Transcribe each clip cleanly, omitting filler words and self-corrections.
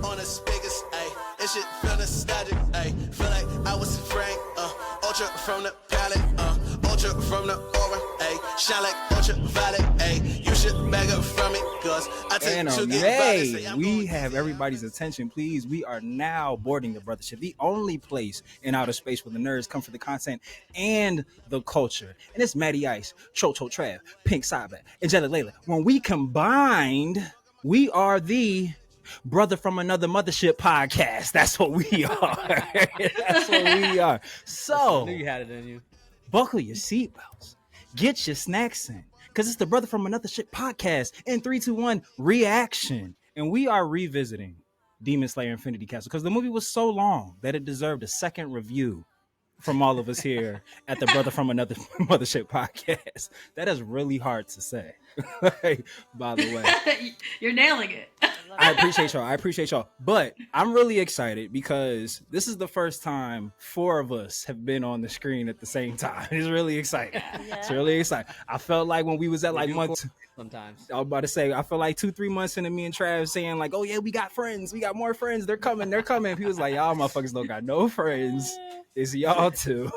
on the speakers, ayy. This shit feel nostalgic, ayy. Feel like I was Frank, ultra from the palette, ultra from the aura, ayy. Shine like ultraviolet, ayy. You should bag up from me, cause I take And you we have everybody's attention, please. We are now boarding the Brotha-Ship, the only place in outer space where the nerds come for the content and the culture. And it's Matty Ice, Chocho Trav, Pink Cyber, and Jelly Layla. When we combined, we are the Brother from Another Mothership podcast. That's what we are. That's what we are. So, I knew you had it in you. Buckle your seatbelts. Get your snacks in. Because it's the Brother from Another Ship podcast in 3, 2, 1 reaction. And we are revisiting Demon Slayer Infinity Castle because the movie was so long that it deserved a second review from all of us here at the Brother from Another Mothership podcast. That is really hard to say, by the way. You're nailing it. I appreciate y'all. But I'm really excited because this is the first time 4 of us have been on the screen at the same time. It's really exciting. Yeah. It's really exciting. I felt like when we was at like month. Sometimes I was about to say, I feel like 2-3 months into me and Trav saying like, oh yeah, we got friends. We got more friends. They're coming. He was like, y'all motherfuckers don't got no friends. It's y'all too.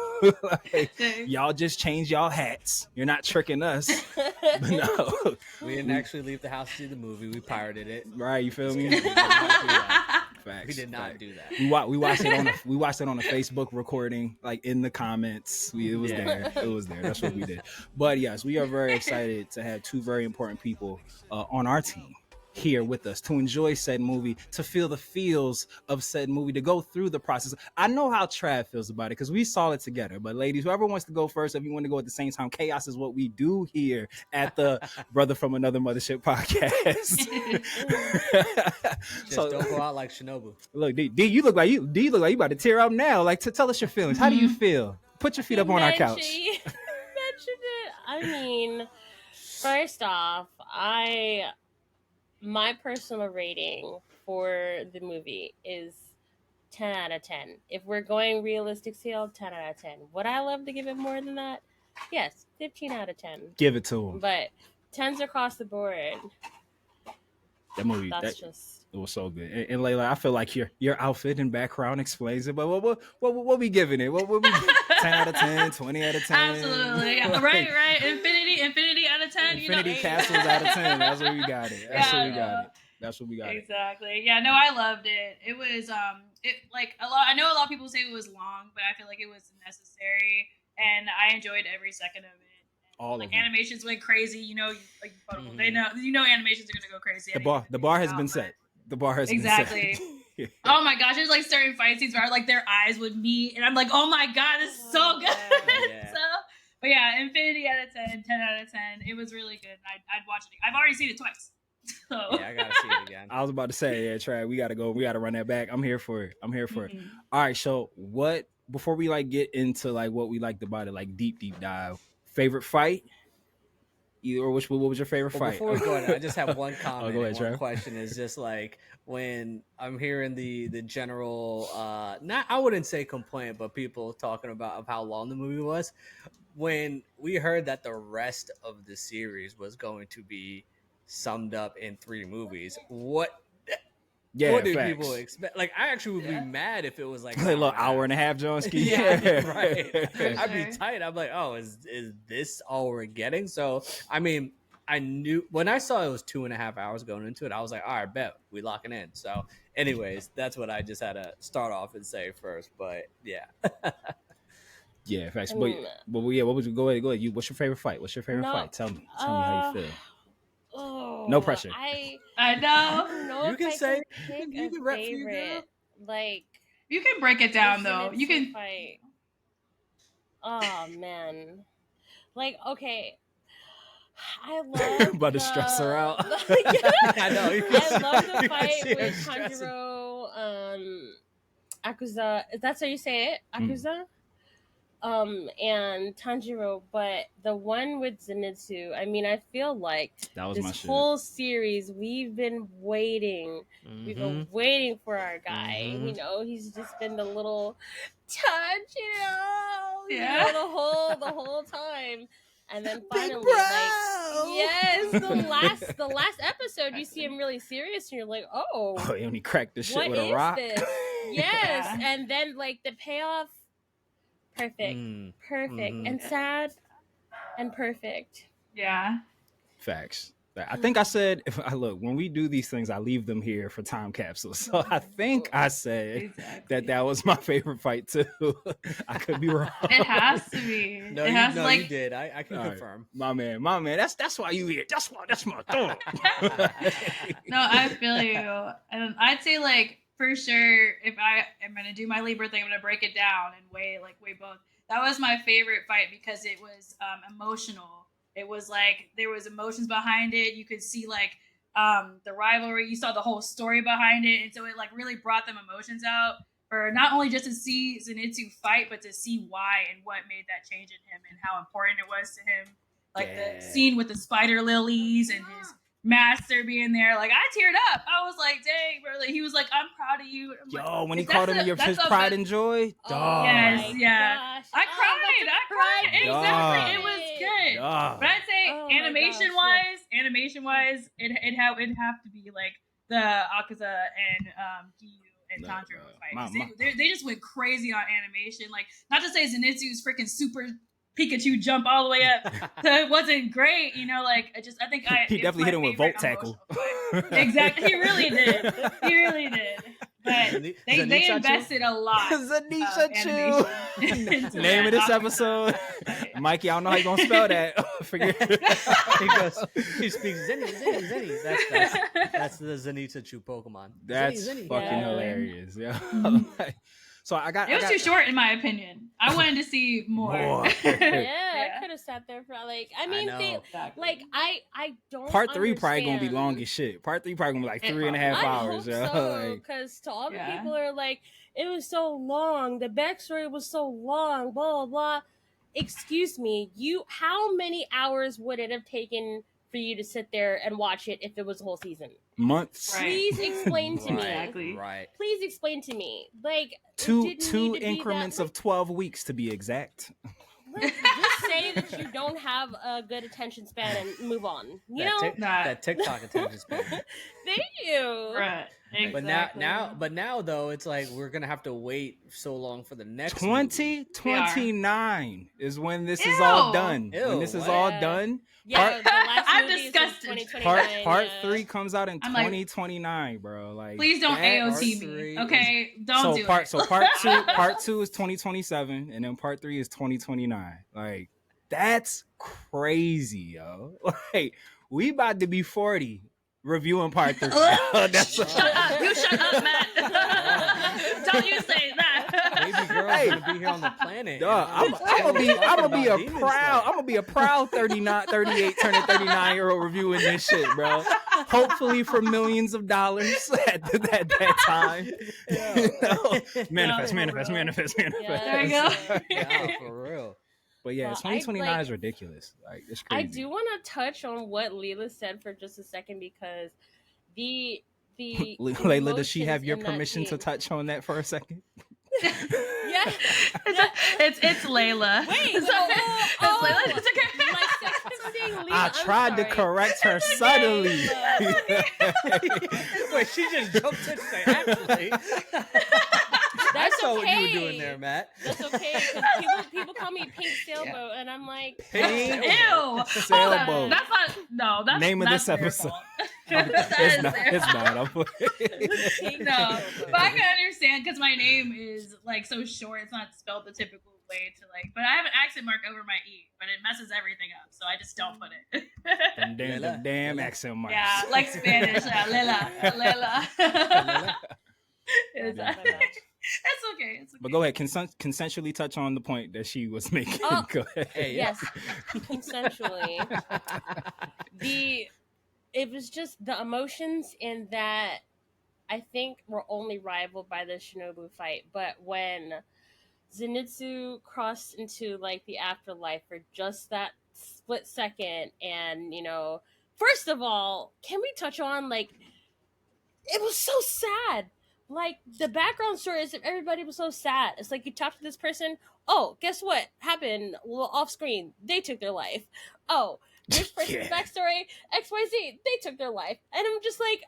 Like, y'all just change y'all hats. You're not tricking us. But no. We didn't actually leave the house to see the movie. We pirated it. Right, you feel me? Facts. We did not do that. We watched it on a Facebook recording, like in the comments. It was there. That's what we did. But yes, we are very excited to have 2 very important people on our team here with us to enjoy said movie, to feel the feels of said movie, to go through the process. I know how Trav feels about it because we saw it together. But ladies, whoever wants to go first, if you want to go at the same time, chaos is what we do here at the Brother from Another Mothership podcast. Just don't go out like Shinobu. Look, D, you look like you about to tear up now. Like, to tell us your feelings. How do you feel? Put your feet up on our couch. Mentioned it. I mean, first off, my personal rating for the movie is 10 out of 10. If we're going realistic scale, 10 out of 10. Would I love to give it more than that? Yes, 15 out of 10. Give it to him. But 10s across the board. That movie, it was so good. And Layla, I feel like your outfit and background explains it. But what we giving it? What we 10 out of 10, 20 out of 10? Absolutely. Yeah. Right. Infinity out of 10. Infinity Castles out of 10. That's what we got it. That's what we got. Exactly. Yeah, no, I loved it. It was I know a lot of people say it was long, but I feel like it was necessary and I enjoyed every second of it. All of them. Animations went crazy, they know animations are gonna go crazy. The bar has been set. The bar has been set. Exactly. Oh my gosh, there's like certain fight scenes where like their eyes would meet and I'm like, oh my god, this is so good. Yeah. But yeah, Infinity out of 10, 10 out of 10. It was really good. I'd watch it. I've already seen it twice. So. Yeah, I gotta see it again. I was about to say, yeah, Trav, we gotta go. We gotta run that back. I'm here for it. All right, so before we like get into like what we liked about it, like deep dive, favorite fight? What was your favorite fight? Before we go on, I just have one comment. Go ahead, one question is just like when I'm hearing the general, I wouldn't say complaint, but people talking about how long the movie was. When we heard that the rest of the series was going to be summed up in 3 movies, what do people expect? Like, I actually would be mad if it was like a little hour and a half, Johnski. Yeah, right. I'd be tight. I'm like, oh, is this all we're getting? So, I mean, I knew when I saw it was 2.5 hours going into it, I was like, all right, bet we locking in. So, anyways, that's what I just had to start off and say first. But yeah. Yeah, facts. But yeah, what would you go ahead? What's your favorite fight? Fight? Tell me how you feel. Oh, no pressure. I know. You can say you can rep for you, girl. Like, you can break it down though. You can fight. Oh man, like, okay. I love about to stress her out. I know. I love the fight with Tanjiro, Akuza. That's how you say it, Akuza. And Tanjiro, but the one with Zenitsu, I mean, I feel like this whole series we've been waiting. Mm-hmm. We've been waiting for our guy. Mm-hmm. He's just been the little Tanjiro, the whole time. And then finally, the last episode, you see him really serious, and you're like, oh, and he cracked the shit with a rock. This? Yes, and then like the payoff, perfect, and sad, and perfect. Yeah. Facts. I think I said, look, when we do these things, I leave them here for time capsules. So I think I said that was my favorite fight too. I could be wrong. It has to be. No, it has you did. I can confirm. My man. That's why you here. That's my thought. No, I feel you. And I'd say like for sure, if I am gonna do my Libra thing, I'm gonna break it down and weigh both. That was my favorite fight because it was emotional. It was like there was emotions behind it. You could see like the rivalry. You saw the whole story behind it, and so it like really brought them emotions out. For not only just to see Zenitsu fight, but to see why and what made that change in him and how important it was to him. Like the scene with the spider lilies and his master being there. Like I teared up. I was like, "Dang, bro!" Like, he was like, "I'm proud of you." Yo, when he called him his pride and joy. Oh, yes, yeah. Gosh. I cried. Exactly. It was good. But I'd say animation wise, it'd have to be like the Akaza and Giyu and Tanjiro fight. They just went crazy on animation. Like, not to say Zenitsu's freaking super Pikachu jump all the way up, so it wasn't great. You know, like I think he definitely hit him with Volt Tackle. Exactly, he really did. But they invested a lot. Zennitachu. Name of this episode. Mikey, I don't know how you're gonna spell that. Forget it. He speaks Zenny. That's the Zennitachu Pokemon. That's fucking hilarious. Yeah. So it was too short in my opinion. I wanted to see more. I could have sat there for like. I mean, I don't. Part 3 probably gonna be long as shit. Part 3 probably gonna be like 3.5 hours. Because to all the people are like, it was so long. The backstory was so long. Blah blah blah. Excuse me. How many hours would it have taken for you to sit there and watch it if it was a whole season? Months. Please explain to me. Exactly. Right. Please explain to me. Like two increments of 12 weeks to be exact. Just say that you don't have a good attention span and move on. That TikTok attention span. Thank you. Right. Exactly. But now though, it's like we're gonna have to wait so long for the next 2029 is when this is all done. When this is all done. Yeah, the last I'm movie disgusted. Part 3 comes out in 2029, bro. Like, please don't AOT me. Okay, don't do it. So part two is 2027, and then part 3 is 2029. Like, that's crazy, yo. Like, we about to be 40 reviewing part 3. Shut up! You shut up, Matt. Don't you say that. Baby girl's gonna be here on the planet. I'm gonna be a proud 38 turning 39-year-old reviewing this shit, bro. Hopefully for millions of dollars at that time. Manifest. There you go. Yeah, for real. But yeah, 2029 is ridiculous. Like, it's crazy. I do want to touch on what Leela said for just a second because the Layla, does she have your permission to touch on that for a second? Yeah, it's Layla. Wait, it's Layla. It's okay. I tried to correct her subtly. Wait, she just jumped in and said, actually. That's I saw okay. what you were doing there, Matt. That's okay, because people call me Pink Sailboat, and I'm like, Pink ew. Sailboat. That's not. That's name of this episode. It's not. I'm no, but I can understand because my name is like so short. It's not spelled the typical way to like. But I have an accent mark over my E, but it messes everything up, so I just don't put it. The damn accent marks. Yeah, like Spanish. Lela. It's okay. But go ahead, consensually touch on the point that she was making. Go ahead. Hey, yes, consensually. It was just the emotions in that I think were only rivaled by the Shinobu fight. But when Zenitsu crossed into like the afterlife for just that split second, and first of all, can we touch on like it was so sad. like the background story is everybody was so sad. It's like you talk to this person, oh, guess what happened? Well, off screen, they took their life. Oh, this person's backstory, XYZ, they took their life. And I'm just like,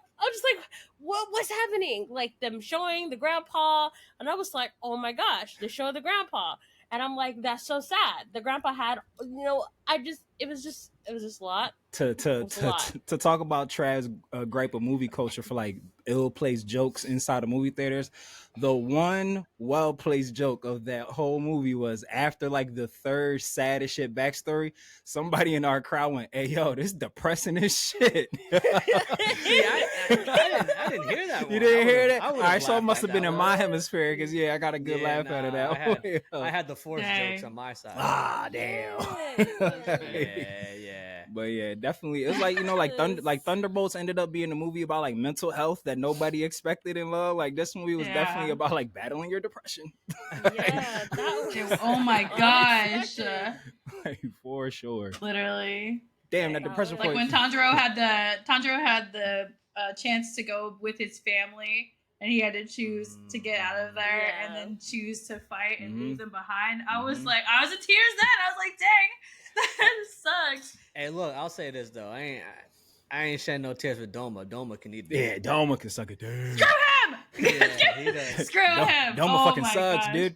what's happening? Like them showing the grandpa, and I was like, oh my gosh, they show the grandpa. And I'm like, that's so sad. The grandpa had, it was just a lot. To talk about Trav's gripe of movie culture for like ill-placed jokes inside of movie theaters. The one well-placed joke of that whole movie was after like the third sad as shit backstory, somebody in our crowd went, "Hey yo, this is depressing as shit." See, I didn't hear that one. You didn't hear that? All right, so it must have been in my hemisphere because I got a good laugh out of that. I had the forced jokes on my side. Ah, damn. Yeah. But yeah, definitely. It's like, like Thunderbolts ended up being a movie about like mental health that nobody expected in love. Like this movie was definitely about like battling your depression. Yeah, that was... Oh my gosh. Like, for sure. Literally. Damn, that depression like point. when Tanjiro had the chance to go with his family, and he had to choose to get out of there and then choose to fight and leave them behind. I was like, I was in tears then. I was like, dang, that sucks. Hey, look, I'll say this though. I ain't shedding no tears with Doma. Doma can eat. Yeah, Doma can suck a dick. Screw him! Yeah, he does. Screw him! Doma fucking sucks, gosh. dude.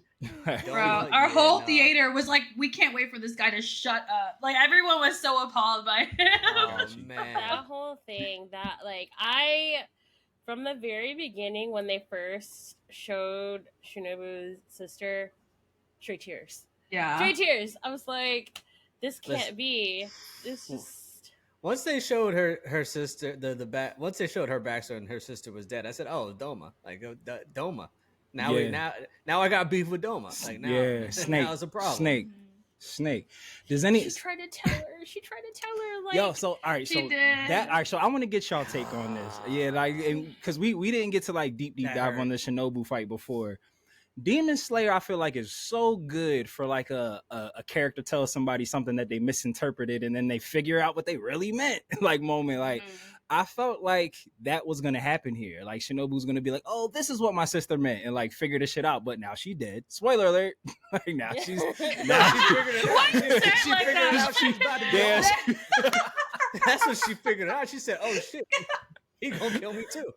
Bro, our whole theater was like, we can't wait for this guy to shut up. Like everyone was so appalled by him. Oh man, that whole thing. That like from the very beginning when they first showed Shinobu's sister, straight tears. Yeah, straight tears. I was like, this can't be. This just. Once they showed her sister once they showed her backstory and her sister was dead, I said, "Oh, Doma, like Doma." Now I got beef with Doma. Like now, Snake. Now it's a problem. Snake. She tried to tell her. Like, yo. So all right. So I want to get y'all take on this. Yeah, like because we didn't get to like deep dive on the Shinobu fight before. Demon Slayer, I feel like, is so good for like a character tells somebody something that they misinterpreted and then they figure out what they really meant. Like moment, like I felt like that was gonna happen here. Like Shinobu's gonna be like, "Oh, this is what my sister meant," and like figure this shit out. But now she dead. Spoiler alert. Like now she's figured it out. She's about to yeah. That's what she figured out. She said, "Oh shit." He gonna kill me too.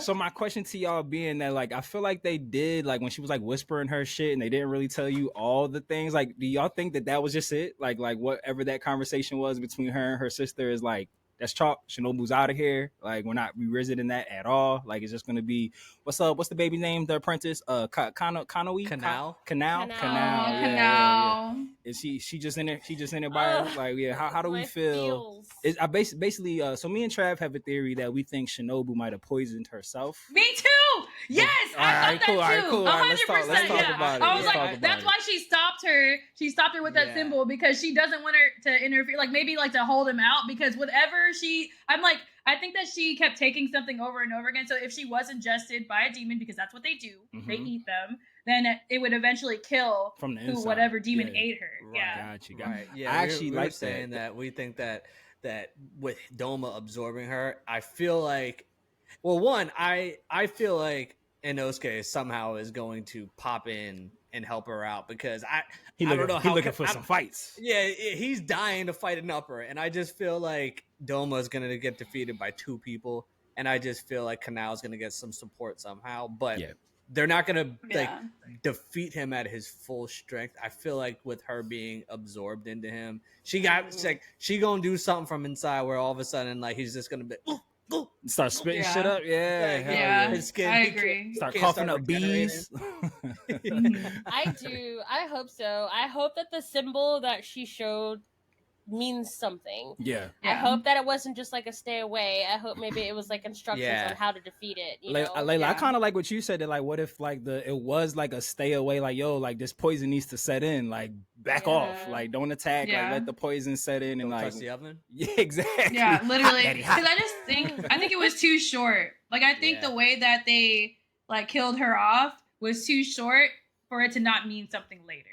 So my question to y'all being that like I feel like they did like when she was like whispering her shit and they didn't really tell you all the things. Like, do y'all think that was just it? Like whatever that conversation was between her and her sister is like that's chalk. Shinobu's out of here. Like we're not revisiting that at all. Like it's just gonna be what's up? What's the baby name? The apprentice? Canal. Yeah. Is she just in there? She just in there by her? Like How do we feel? I basically so me and Trav have a theory that we think Shinobu might have poisoned herself. Me too. Yes, I thought that too. 100%. Let's talk about it. I was like, that's why she stopped her. She stopped her with that symbol because she doesn't want her to interfere. Like maybe like to hold him out because whatever I think that she kept taking something over and over again. So if she was ingested by a demon, because that's what they do, they eat them, then it would eventually kill from the inside. Whatever demon ate her. Right. Yeah. Gotcha. Right. Yeah. I actually like saying that we think that with Doma absorbing her, I feel like, well, one, I feel like Inosuke somehow is going to pop in and help her out because I don't know how looking for some fights. Yeah, he's dying to fight an upper, and I just feel like Doma is going to get defeated by two people, and I just feel like Kanao is going to get some support somehow, but they're not going to defeat him at his full strength. I feel like with her being absorbed into him, she going to do something from inside where all of a sudden like he's just going to be start spitting shit up. I agree. Start coughing up bees. I do. I hope so. I hope that the symbol that she showed means something. I hope that it wasn't just like a stay away. I hope maybe it was like instructions on how to defeat it. Layla, I kind of like what you said that like what if like it was like a stay away, like yo, like this poison needs to set in, like back off, like don't attack, like let the poison set in and don't like touch the oven. Yeah, exactly. Yeah, literally. Because I think it was too short. Like I think the way that they like killed her off was too short for it to not mean something later.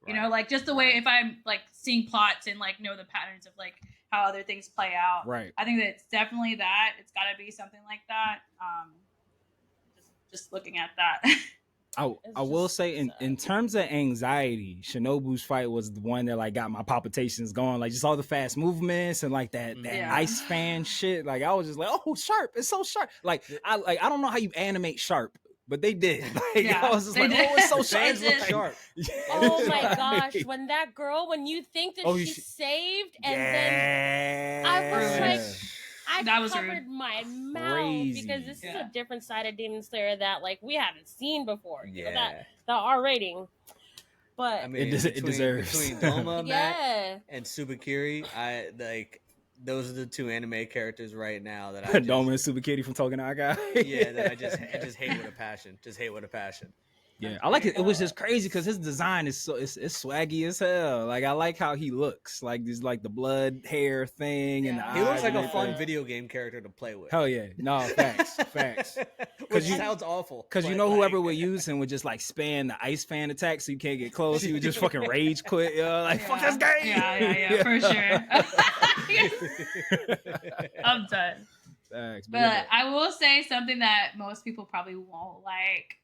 You know, like just the way if I'm like seeing plots and like know the patterns of like how other things play out. Right. I think that it's definitely that. It's got to be something like that. just looking at that. I will say in terms of anxiety, Shinobu's fight was the one that like got my palpitations going. Like just all the fast movements and like that ice fan shit. Like I was just like, oh, sharp! It's so sharp. Like I don't know how you animate sharp, but they did. Like I was just like, oh, it's so sharp. It's sharp. Oh my gosh! When you think that she's saved, and then I was like. I covered my mouth because this is a different side of Demon Slayer that like we haven't seen before. You know, that the R rating. But I mean, it deserves between Doma, Mac, and Tsubakiri, I like those are the two anime characters right now that I Doma and Tsubakiri from Tokunaga. That I just hate with a passion. Just hate with a passion. Yeah, I like it. It was just crazy because his design is so it's swaggy as hell. Like I like how he looks. Like this, like the blood hair thing, and he looks like a fun video game character to play with. Hell yeah, no facts. Which sounds awful. Because you know whoever would use him would just like spam the ice fan attack so you can't get close. He would just fucking rage quit. Like fuck this game. Yeah, for sure. I'm done. Thanks, but I will say something that most people probably won't like.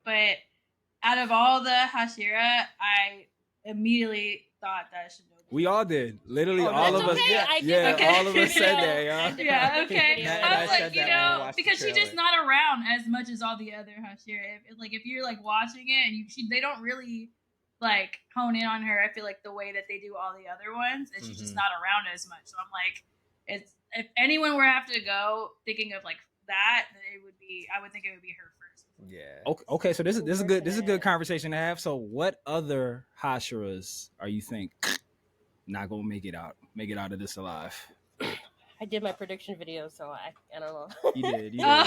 But out of all the Hashira, I immediately thought that Shinobu. We all did. Literally all of us. All of us said that, y'all. Yeah, okay. I was like, because she's just not around as much as all the other Hashira. If you're like watching it and they don't really like hone in on her, I feel like the way that they do all the other ones, and she's just not around as much. So I'm like, if anyone were to have to go thinking of like that, I would think it would be her first. Yeah. Okay. So this is a good conversation to have. So what other Hashiras are you think not gonna make it out of this alive? I did my prediction video, so I don't know. You did. Yeah.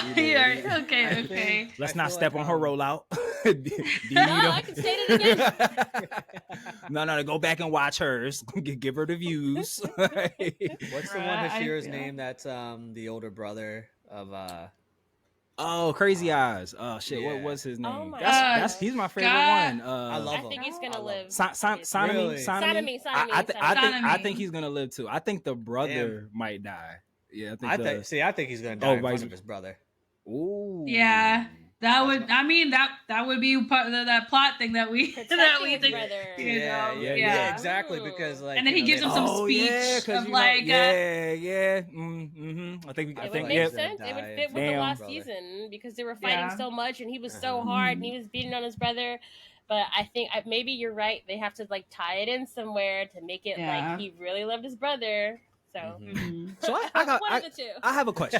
Okay. Let's not step on her rollout. I can say it again. No, go back and watch hers. Give her the views. What's the one Hashira's name? That's the older brother of Crazy Eyes. Oh shit, what was his name? Oh my that's he's my favorite one. I love him. I think he's gonna live. Sonomy. I think he's gonna live too. I think the brother might die. Yeah, I think he's gonna die in front of his brother. Ooh. Yeah. That would be part of that plot thing that we think. Yeah, exactly. Because like, and then he gives him some speech of like, I think it would make sense. It would fit with the last season because they were fighting so much, and he was so hard, and he was beating on his brother. But I think maybe you're right. They have to like tie it in somewhere to make it like he really loved his brother. So, so I have a question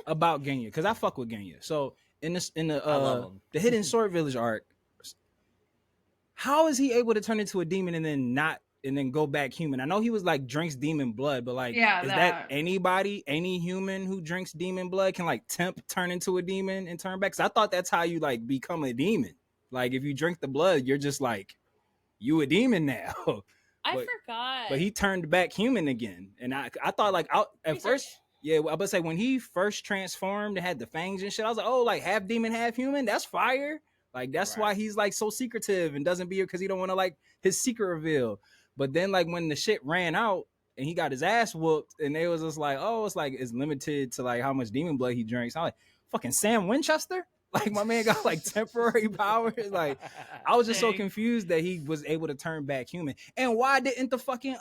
about Genya because I fuck with Genya. So. In the Hidden Sword Village arc, how is he able to turn into a demon and then go back human? I know he was like drinks demon blood, but like, is that any human who drinks demon blood can like turn into a demon and turn back? Because I thought that's how you like become a demon. Like if you drink the blood, you're just like you a demon now. I forgot. But he turned back human again, and I thought like at first. Yeah, I would say when he first transformed and had the fangs and shit, I was like, oh, like half demon, half human. That's fire. Like that's why he's like so secretive and doesn't be here because he don't want to like his secret reveal. But then like when the shit ran out and he got his ass whooped, and they was just like, oh, it's limited to like how much demon blood he drinks. I'm like, fucking Sam Winchester. Like my man got like temporary powers. Like I was just so confused that he was able to turn back human. And why didn't the fucking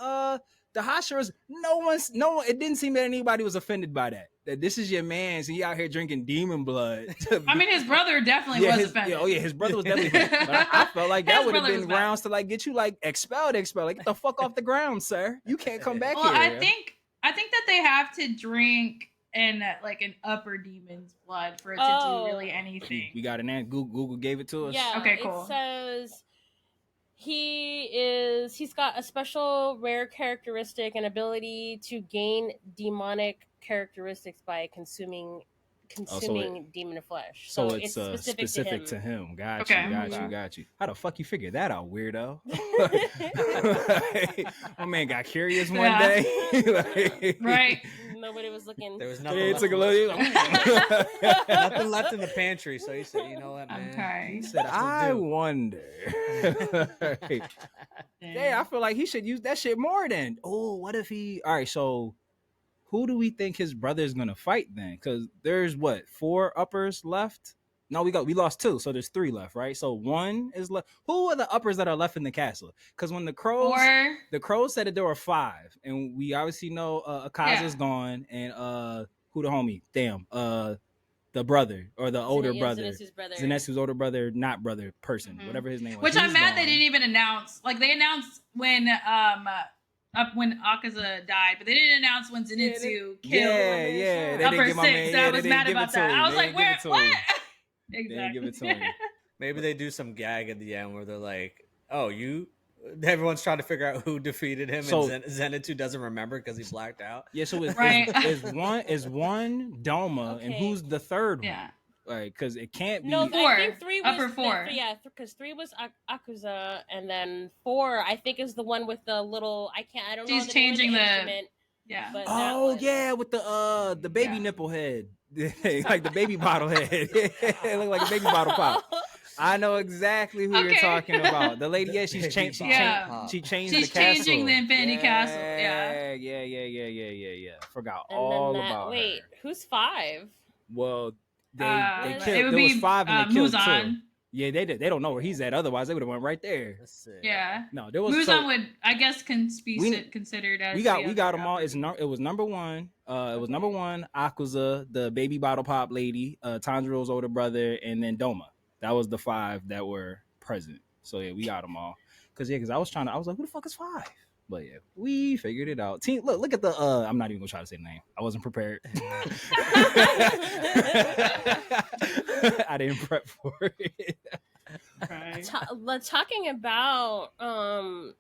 the Hashiras, no one, it didn't seem that anybody was offended by that. That this is your man, so he out here drinking demon blood. I mean, his brother definitely was offended. His brother was definitely offended. But I felt like that would have been grounds to like get you like expelled. Like get the fuck off the ground, sir. You can't come back here. I think that they have to drink in like an upper demon's blood for it to do really anything. We got an answer. Google gave it to us. Yeah. Okay. Cool. It says. He's got a special rare characteristic and ability to gain demonic characteristics by consuming demon flesh. So it's specific to him. Got you. How the fuck you figure that out, weirdo? My man got curious one day. Right. Nobody was looking. There was nothing nothing left in the pantry, so he said, "You know what, man?" Okay. He said, "I wonder." Hey, I feel like he should use that shit more than. Oh, what if he? All right, so who do we think his brother's gonna fight then? Because there's 4 uppers left? No, we lost 2, so there's 3 left, right? So 1 is left. Who are the uppers that are left in the castle? Because when the crows said that there were 5, and we obviously know Akaza's gone, and who the homie? Damn, the brother or the older brother, Zenitsu's older brother, not brother, person, whatever his name was. Which I'm mad they didn't even announce. Like they announced when when Akaza died, but they didn't announce when Zenitsu killed Upper 6. I was mad about that. I was like, where? What? Exactly. Give it to him. Maybe they do some gag at the end where they're like, "Oh, everyone's trying to figure out who defeated him, and Zenitsu doesn't remember because he blacked out." Yeah, so is one Doma, and who's the third one? Yeah, like because it can't be. No, 4. I think 3 was upper 4. Because 3 was Akuza, and then 4 I think is the one with the little. I don't know. She's changing the instrument. Yeah. But with the baby nipple head, like the baby bottle head. It looked like a baby bottle pop. I know exactly who you're talking about. The lady, she's changed. She changed the castle. She's changing the Infinity Castle. Yeah. Forgot all about. Wait, who's 5? Well, they killed. There was 5 and they killed Muzan. 2. Yeah, they did. They don't know where he's at. Otherwise, they would have went right there. Yeah. No, there was Muzan would, I guess, be considered as. We got them all. It was number 1. It was number 1. Akuza, the baby bottle pop lady, Tanjiro's older brother, and then Doma. That was the 5 that were present. So yeah, we got them all. Because I was like, who the fuck is 5? But yeah, we figured it out. Team, look at the. I'm not even gonna try to say the name. I wasn't prepared. I didn't prep for it. Right. Talking about the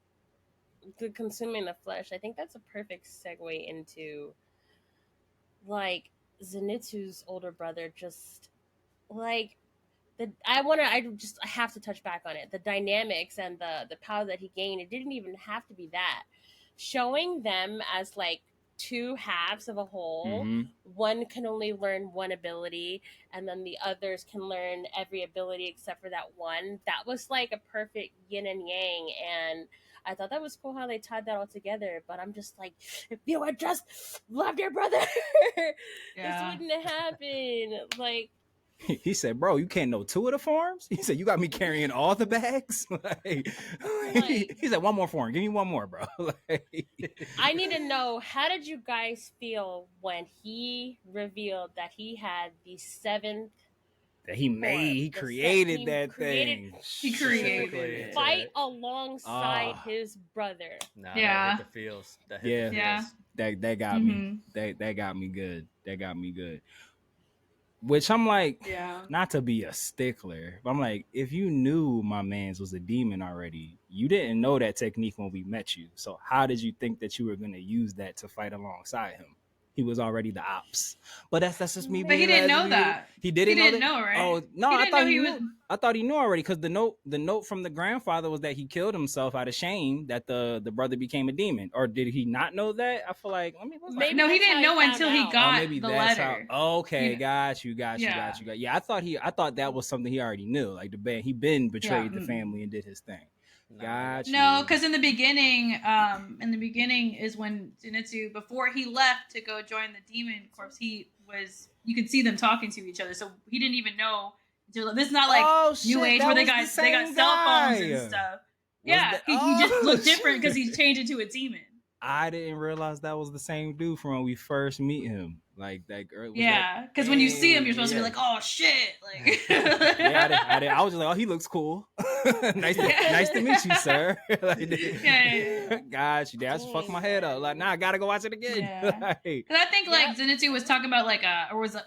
consuming the flesh, I think that's a perfect segue into like Zenitsu's older brother. Just like I have to touch back on it. The dynamics and the power that he gained. It didn't even have to be that. Showing them as like 2 halves of a whole. Mm-hmm. One can only learn one ability, and then the others can learn every ability except for that one. That was like a perfect yin and yang, and I thought that was cool how they tied that all together. But I'm just like, if you had just loved your brother, this wouldn't have happened. Like. He said, bro, you can't know 2 of the forms? He said, you got me carrying all the bags? He said, one more form. Give me one more, bro. I need to know, how did you guys feel when he revealed that he had the 7th that he made? He created that thing. He created it. Fight alongside his brother. That hit the feels. That got me. That got me good. That got me good. Which I'm like, not to be a stickler, but I'm like, if you knew my man's was a demon already, you didn't know that technique when we met you. So how did you think that you were going to use that to fight alongside him? He was already the ops. But that's just me. But he didn't know that. He didn't know, right? Oh no, I thought he knew. I thought he knew already, because the note from the grandfather was that he killed himself out of shame that the brother became a demon. Or did he not know that? I feel like no, he didn't know until he got the letter. Okay, got you. Yeah, I thought that was something he already knew. Like he been betrayed the family and did his thing. Gotcha. No, because in the beginning is when Zenitsu, before he left to go join the demon corps, you could see them talking to each other. So he didn't even know. This is not like New Age where they got cell phones and stuff. He just looked different because he's changed into a demon. I didn't realize that was the same dude from when we first meet him. Like that girl. Because when you see him, you're supposed to be like, "Oh shit!" Like, I was just like, "Oh, he looks cool. nice to meet you, sir." Got you. That's fuck my head up. Like, I gotta go watch it again. Because I think Zenitsu was talking about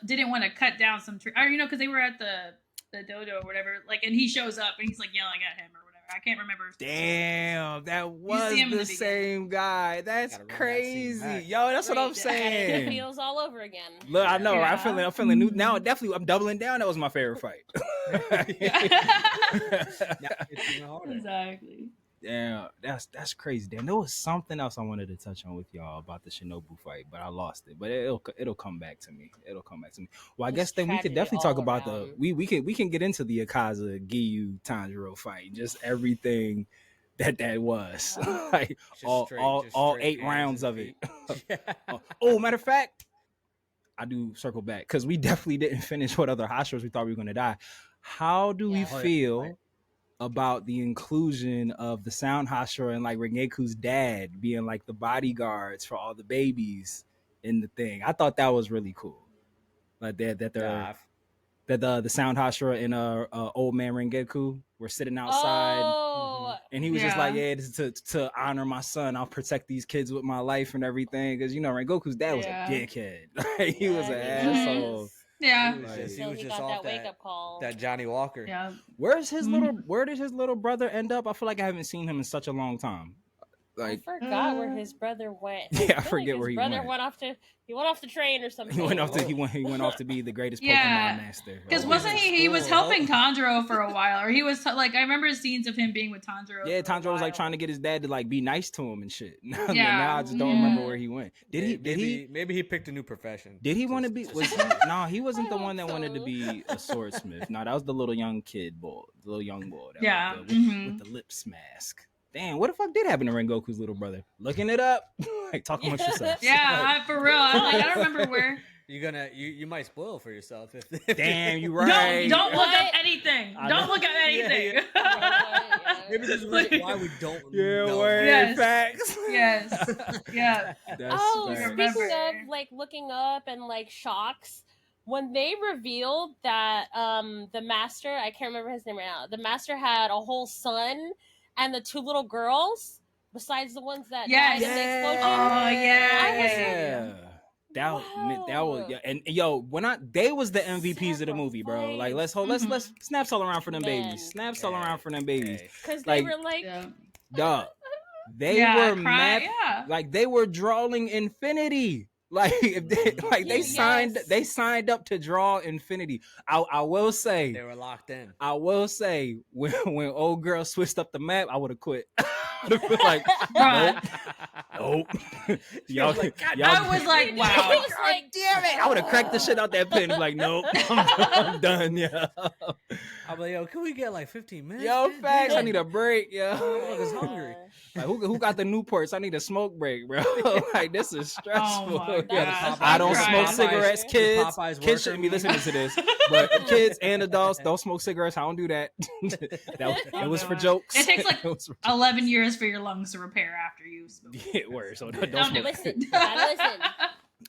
didn't want to cut down some tree, or because they were at the dodo or whatever. Like, and he shows up and he's like yelling at him or whatever. I can't remember. Damn, that was the same guy. That's crazy. Yo, that's what I'm saying. It feels all over again. Look, I know. Yeah. I'm feeling new now. Definitely, I'm doubling down. That was my favorite fight. Exactly. Damn, that's crazy. Damn, there was something else I wanted to touch on with y'all about the Shinobu fight, but I lost it. But it'll come back to me. Well, I guess then we could definitely talk about we can get into the Akaza Giyu Tanjiro fight, just everything that was like all 8 rounds of it. Matter of fact, I do circle back because we definitely didn't finish what other Hashiras we thought we were going to die. How do we feel about the inclusion of the Sound Hashira and like Rengeku's dad being like the bodyguards for all the babies in the thing? I thought that was really cool. Like that the Sound Hashira and old man Rengeku were sitting outside, and he was just like, "Yeah, this is to honor my son. I'll protect these kids with my life and everything." Because Rengoku's dad was a dickhead. He was an asshole. Yeah, he was just off that wake up call. That Johnny Walker. Yeah. Where did his little brother end up? I feel like I haven't seen him in such a long time. Like, I forgot where his brother went. Yeah, I forget where he went. His brother went off the train or something. He went off to be the greatest Pokemon master. Because wasn't he was helping Tanjiro for a while, or he was like, I remember scenes of him being with Tanjiro. Yeah, Tanjiro was like trying to get his dad to like be nice to him and shit. Now I just don't remember where he went. Maybe he picked a new profession. Did he want to be? He wasn't the one that wanted to be a swordsmith. No, that was the little young boy. With the lips mask. Damn, what the fuck did happen to Rengoku's little brother? Looking it up, like talk amongst yourselves. Yeah, for real. I don't remember where. You might spoil for yourself if Damn, you right. Don't look up anything. Don't look up anything. Maybe this is why we don't. Facts. Yes. Yeah. Speaking of like looking up and like shocks. When they revealed that the master, I can't remember his name right now, the master had a whole son and the two little girls, besides the ones that died in the explosion. Oh, That was and they was the MVPs of the movie, bro. Like let's snaps all around for them babies. Snaps all around for them babies. Because they were like, dog. They were mad, like they were drawing infinity. Like if they signed up to draw infinity. I will say they were locked in. I will say when old girl switched up the map, I would have quit. Like, nope. I was like, wow. God damn it. I would have cracked the shit out that pen. Like, nope, I'm done. Yeah. I'm like, yo, can we get like 15 minutes? Yo, facts. I need a break. Yo, I was hungry. Like, who got the Newports? I need a smoke break, bro. Like, this is stressful. Oh gosh, I don't smoke cigarettes. Kids shouldn't be listening to this. But kids and adults don't smoke cigarettes. I don't do that. It was for jokes. It takes like 11 years for your lungs to repair after you smoke. Yeah, word. So don't smoke. Listen.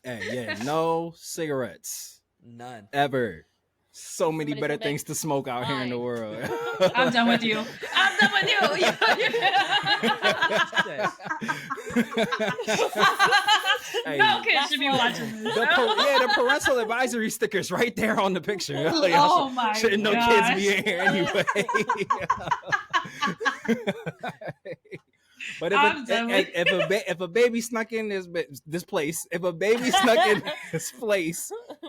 Hey, no cigarettes. None. Ever. So many better things to smoke out here in the world. I'm done with you. Hey, no kids should be watching this. The parental advisory stickers right there on the picture. Like, oh my god. Shouldn't no kids be in here anyway. But if a baby snuck in this place,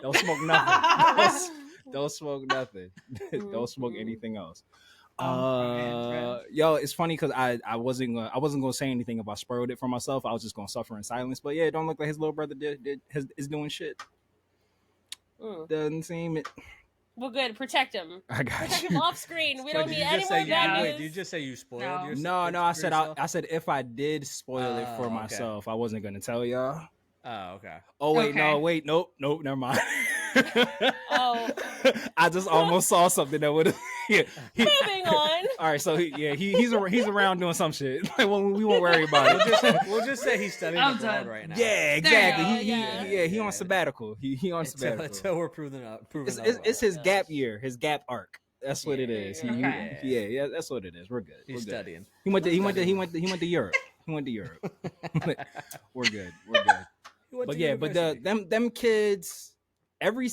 don't smoke nothing. Don't smoke nothing. Don't smoke anything else. Yo, it's funny because I wasn't gonna say anything if I spoiled it for myself. I was just gonna suffer in silence. But yeah, it don't look like his little brother is doing shit. Doesn't seem it. Well, good. Protect him. I got Protect you. him off screen. We don't need any more bad news. Did you just say you spoiled yourself? No. I said if I did spoil it for myself, I wasn't gonna tell y'all. Oh, okay. Oh wait, okay. Nope, never mind. Oh, I just almost saw something that would have. Moving on. All right, so he's around doing some shit. Like, well, we won't worry about it. We'll just say he's studying abroad right now. Yeah, exactly. He on sabbatical. He on sabbatical. Until we're proven it's his gap year, his gap arc. That's what it is. Yeah, that's what it is. We're good. He's studying. He went to Europe. He went to Europe. We're good. But them kids. Every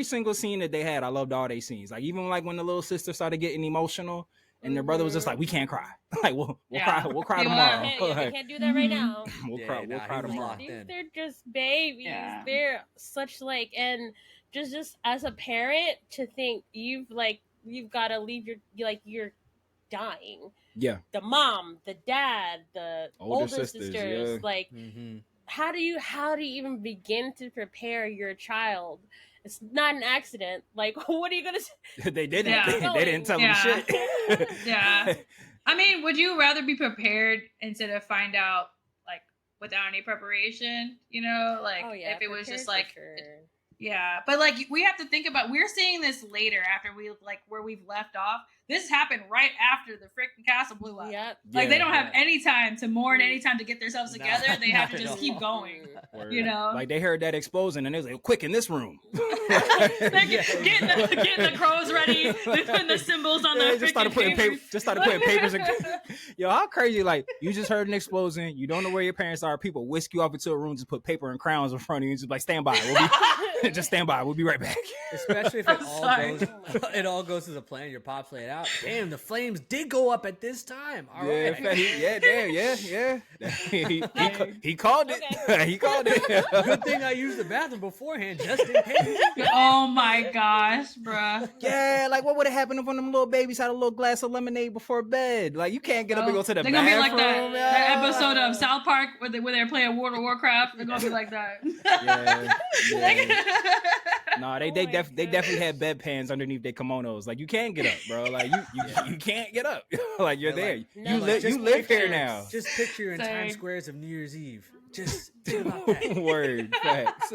single scene that they had, I loved all they scenes. Like even like when the little sister started getting emotional, and their brother was just like, "We can't cry. Like we'll cry tomorrow. We can't do that right now. We'll cry tomorrow." They're just babies. Yeah. They're such like, and just as a parent to think you've got to leave you're dying. Yeah. The mom, the dad, the older sisters like. Mm-hmm. How do you even begin to prepare your child? It's not an accident. Like, what are you gonna say? They didn't. Yeah. They didn't tell them shit. Yeah. I mean, would you rather be prepared instead of find out like without any preparation? You know, like if it was just like Yeah, but like we have to think about, we're seeing this later after we like where we've left off. This happened right after the freaking castle blew up. Yep. Like they don't have any time to mourn, any time to get themselves together. They have to just keep going. Word. You know, like they heard that explosion and they was like, "Quick in this room!" getting the crows ready. They putting the symbols on the. Just started putting papers. Yo, how crazy! Like you just heard an explosion. You don't know where your parents are. People whisk you off into a room, just put paper and crowns in front of you, and just like stand by. Just stand by. We'll be right back. Especially if it all goes to the plan your pops laid out. Damn, the flames did go up at this time. All right. Yeah. He called it. Okay. He called it. Good thing I used the bathroom beforehand, just in case. Oh my gosh, bruh. Yeah, like what would have happened if one of them little babies had a little glass of lemonade before bed? Like you can't get up and go to the bathroom. They're gonna be like that episode of South Park where they're playing World of Warcraft. They're gonna be like that. Yeah. No, they definitely had bedpans underneath their kimonos. Like you can't get up, bro. Like you can't get up. Like you're there. Like, you live here now. Just picture in Times Squares of New Year's Eve. Just think about that. Word, facts.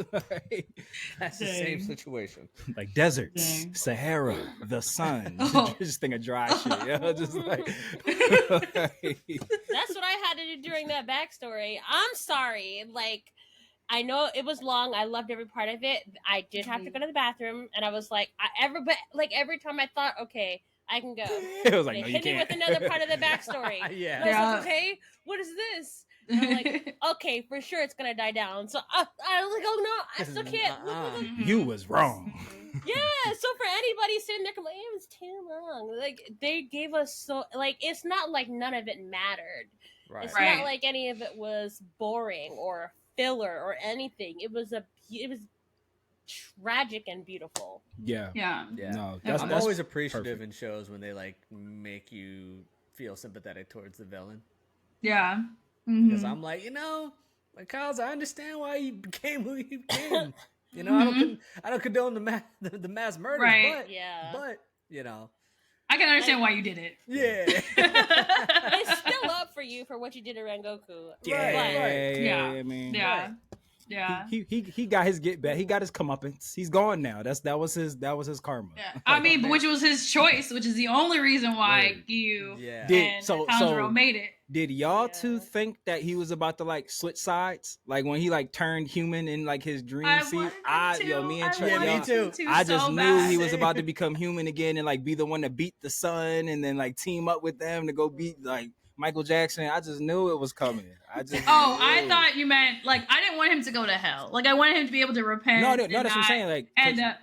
That's the same situation. Like deserts, Sahara, the sun. Just think of dry shit. Just like that's what I had to do during that backstory. I'm sorry, like. I know it was long. I loved every part of it. I did have to go to the bathroom, and I was like, every time I thought, okay, I can go. It was like, they no, hit me with another part of the backstory. Yeah. And I was like, okay, what is this? And I'm like, okay, for sure it's gonna die down. So I was like, oh no, I still can't. You was wrong. Yeah. So for anybody sitting there, complaining, it was too long. Like they gave us so like it's not like none of it mattered. Right. It's not like any of it was boring or filler or anything. It was tragic and beautiful. Yeah. No, that's always appreciative in shows when they like make you feel sympathetic towards the villain. Yeah. Because I'm like, like Kyle's, I understand why he became who he became. I don't condone the mass murder, but I can understand why you did it. Yeah. It's still up for you for what you did to Rengoku. I mean, yeah. He got his get back. He got his comeuppance. He's gone now. That was his karma. Yeah. I mean, which was his choice, which is the only reason why Giyu and Tanjiro made it. Did y'all two think that he was about to like switch sides? Like when he like turned human in like his dream scene? Me and Trey, me too. I just knew he was about to become human again and like be the one to beat the sun and then like team up with them to go beat like Michael Jackson. I just knew it was coming. I thought you meant like I didn't want him to go to hell. Like I wanted him to be able to repent. No, that's what I'm saying. Like remember?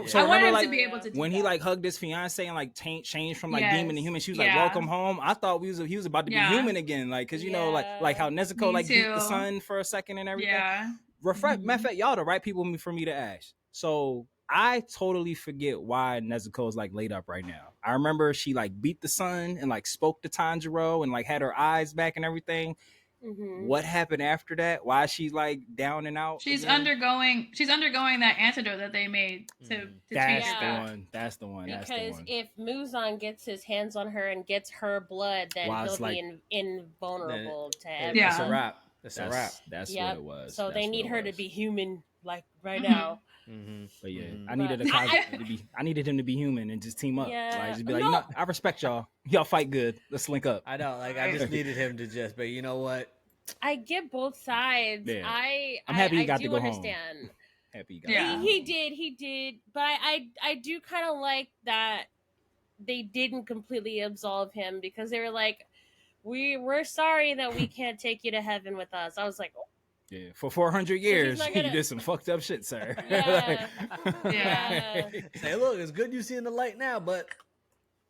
So I wanted remember, him like, to be able to do when that. he like hugged his fiance and like changed from like demon to human. She was like, "Welcome home." I thought he was about to be human again, like because like how Nezuko like beat the sun for a second and everything. Yeah. Matter of fact, y'all the right people for me to ask. So I totally forget why Nezuko is like laid up right now. I remember she like beat the sun and like spoke to Tanjiro and like had her eyes back and everything. Mm-hmm. What happened after that? Why is she like down and out? She's undergoing that antidote that they made to treat her. That's the one. Because if Muzan gets his hands on her and gets her blood, then he'll be invulnerable to everything. That's a wrap. That's what it was. So they need her to be human like right now. Mm-hmm. But I needed him to be human and just team up. Like, just be like, I respect y'all. Y'all fight good. Let's link up. I know. Like I just needed him to just. But you know what? I get both sides. Yeah. I'm happy he got to go understand. Home. Happy he got. He did. But I do kind of like that they didn't completely absolve him because they were like, we're sorry that we can't take you to heaven with us. I was like. Yeah, for 400 years, you did some fucked up shit, sir. Yeah. Say, look, it's good you seeing the light now, but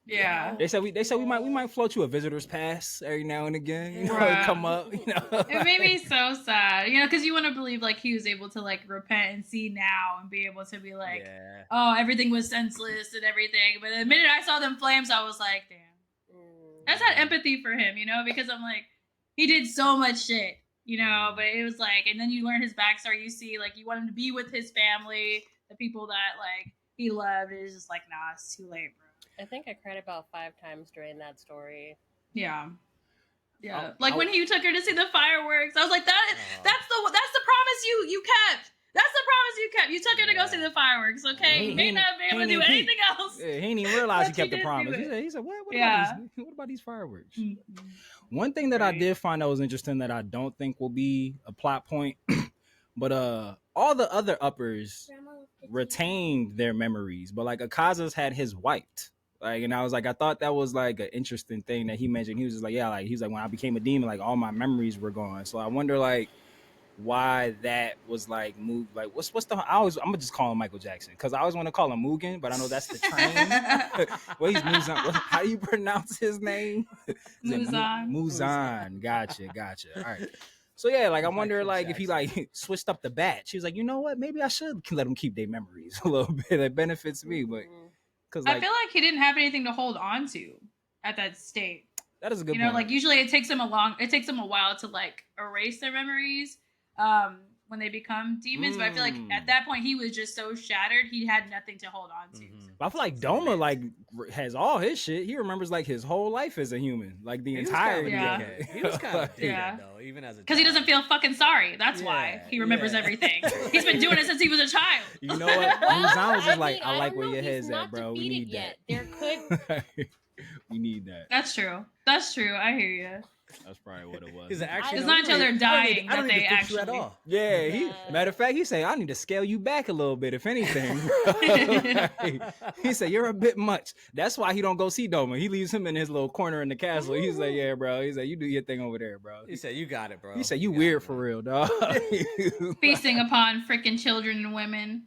they said we might float you a visitor's pass every now and again. Come up. It made me so sad, because you want to believe like he was able to like repent and see now and be able to be like, oh, everything was senseless and everything. But the minute I saw them flames, I was like, damn, that's had empathy for him, because I'm like, he did so much shit. But it was like, and then you learn his backstory. You see, like, you want him to be with his family, the people that, like, he loved. It's just like, nah, it's too late, bro. I think I cried about 5 times during that story. Yeah. Like, when he took her to see the fireworks, I was like, that's the promise you kept. That's the promise you kept. You took her to go see the fireworks, okay? You may not be able to do anything else. Yeah, he didn't even realize he kept the promise. He said, what about these fireworks? Mm-hmm. One thing that I did find that was interesting that I don't think will be a plot point, but all the other uppers retained their memories, but like Akaza's had his wiped. Like, and I was like, I thought that was like an interesting thing that he mentioned. He was just like, yeah, like he's like, when I became a demon, like all my memories were gone. So I wonder like why that was like moved. Like I'm gonna just call him Michael Jackson because I always want to call him Mugen, but I know that's the train. Well, he's Muzan. How do you pronounce his name? Muzan. Gotcha. All right. So yeah, like I wonder like if he like switched up the bat. She was like, you know what? Maybe I should let him keep their memories a little bit. It benefits me, but because I feel like he didn't have anything to hold on to at that state. That is a good point. You know, like usually it takes them a while to like erase their memories when they become demons. But I feel like at that point he was just so shattered he had nothing to hold on to. But I feel like Doma like has all his shit. He remembers like his whole life as a human, like the entirety. He was kind of though, even as a because he doesn't feel fucking sorry. That's why he remembers everything. He's been doing it since he was a child. You know what? Muzan was just like, I like where your head's at, bro. We need that. There could. We need that. That's true. I hear you. That's probably what it was. It's not until they're dying that they actually. Yeah, matter of fact, he said, "I need to scale you back a little bit, if anything." He said, "You're a bit much." That's why he don't go see Doma. He leaves him in his little corner in the castle. He's like, "Yeah, bro." He's like, "You do your thing over there, bro." He said, "You got it, bro." He said, "You weird for real, dog." Feasting upon freaking children and women.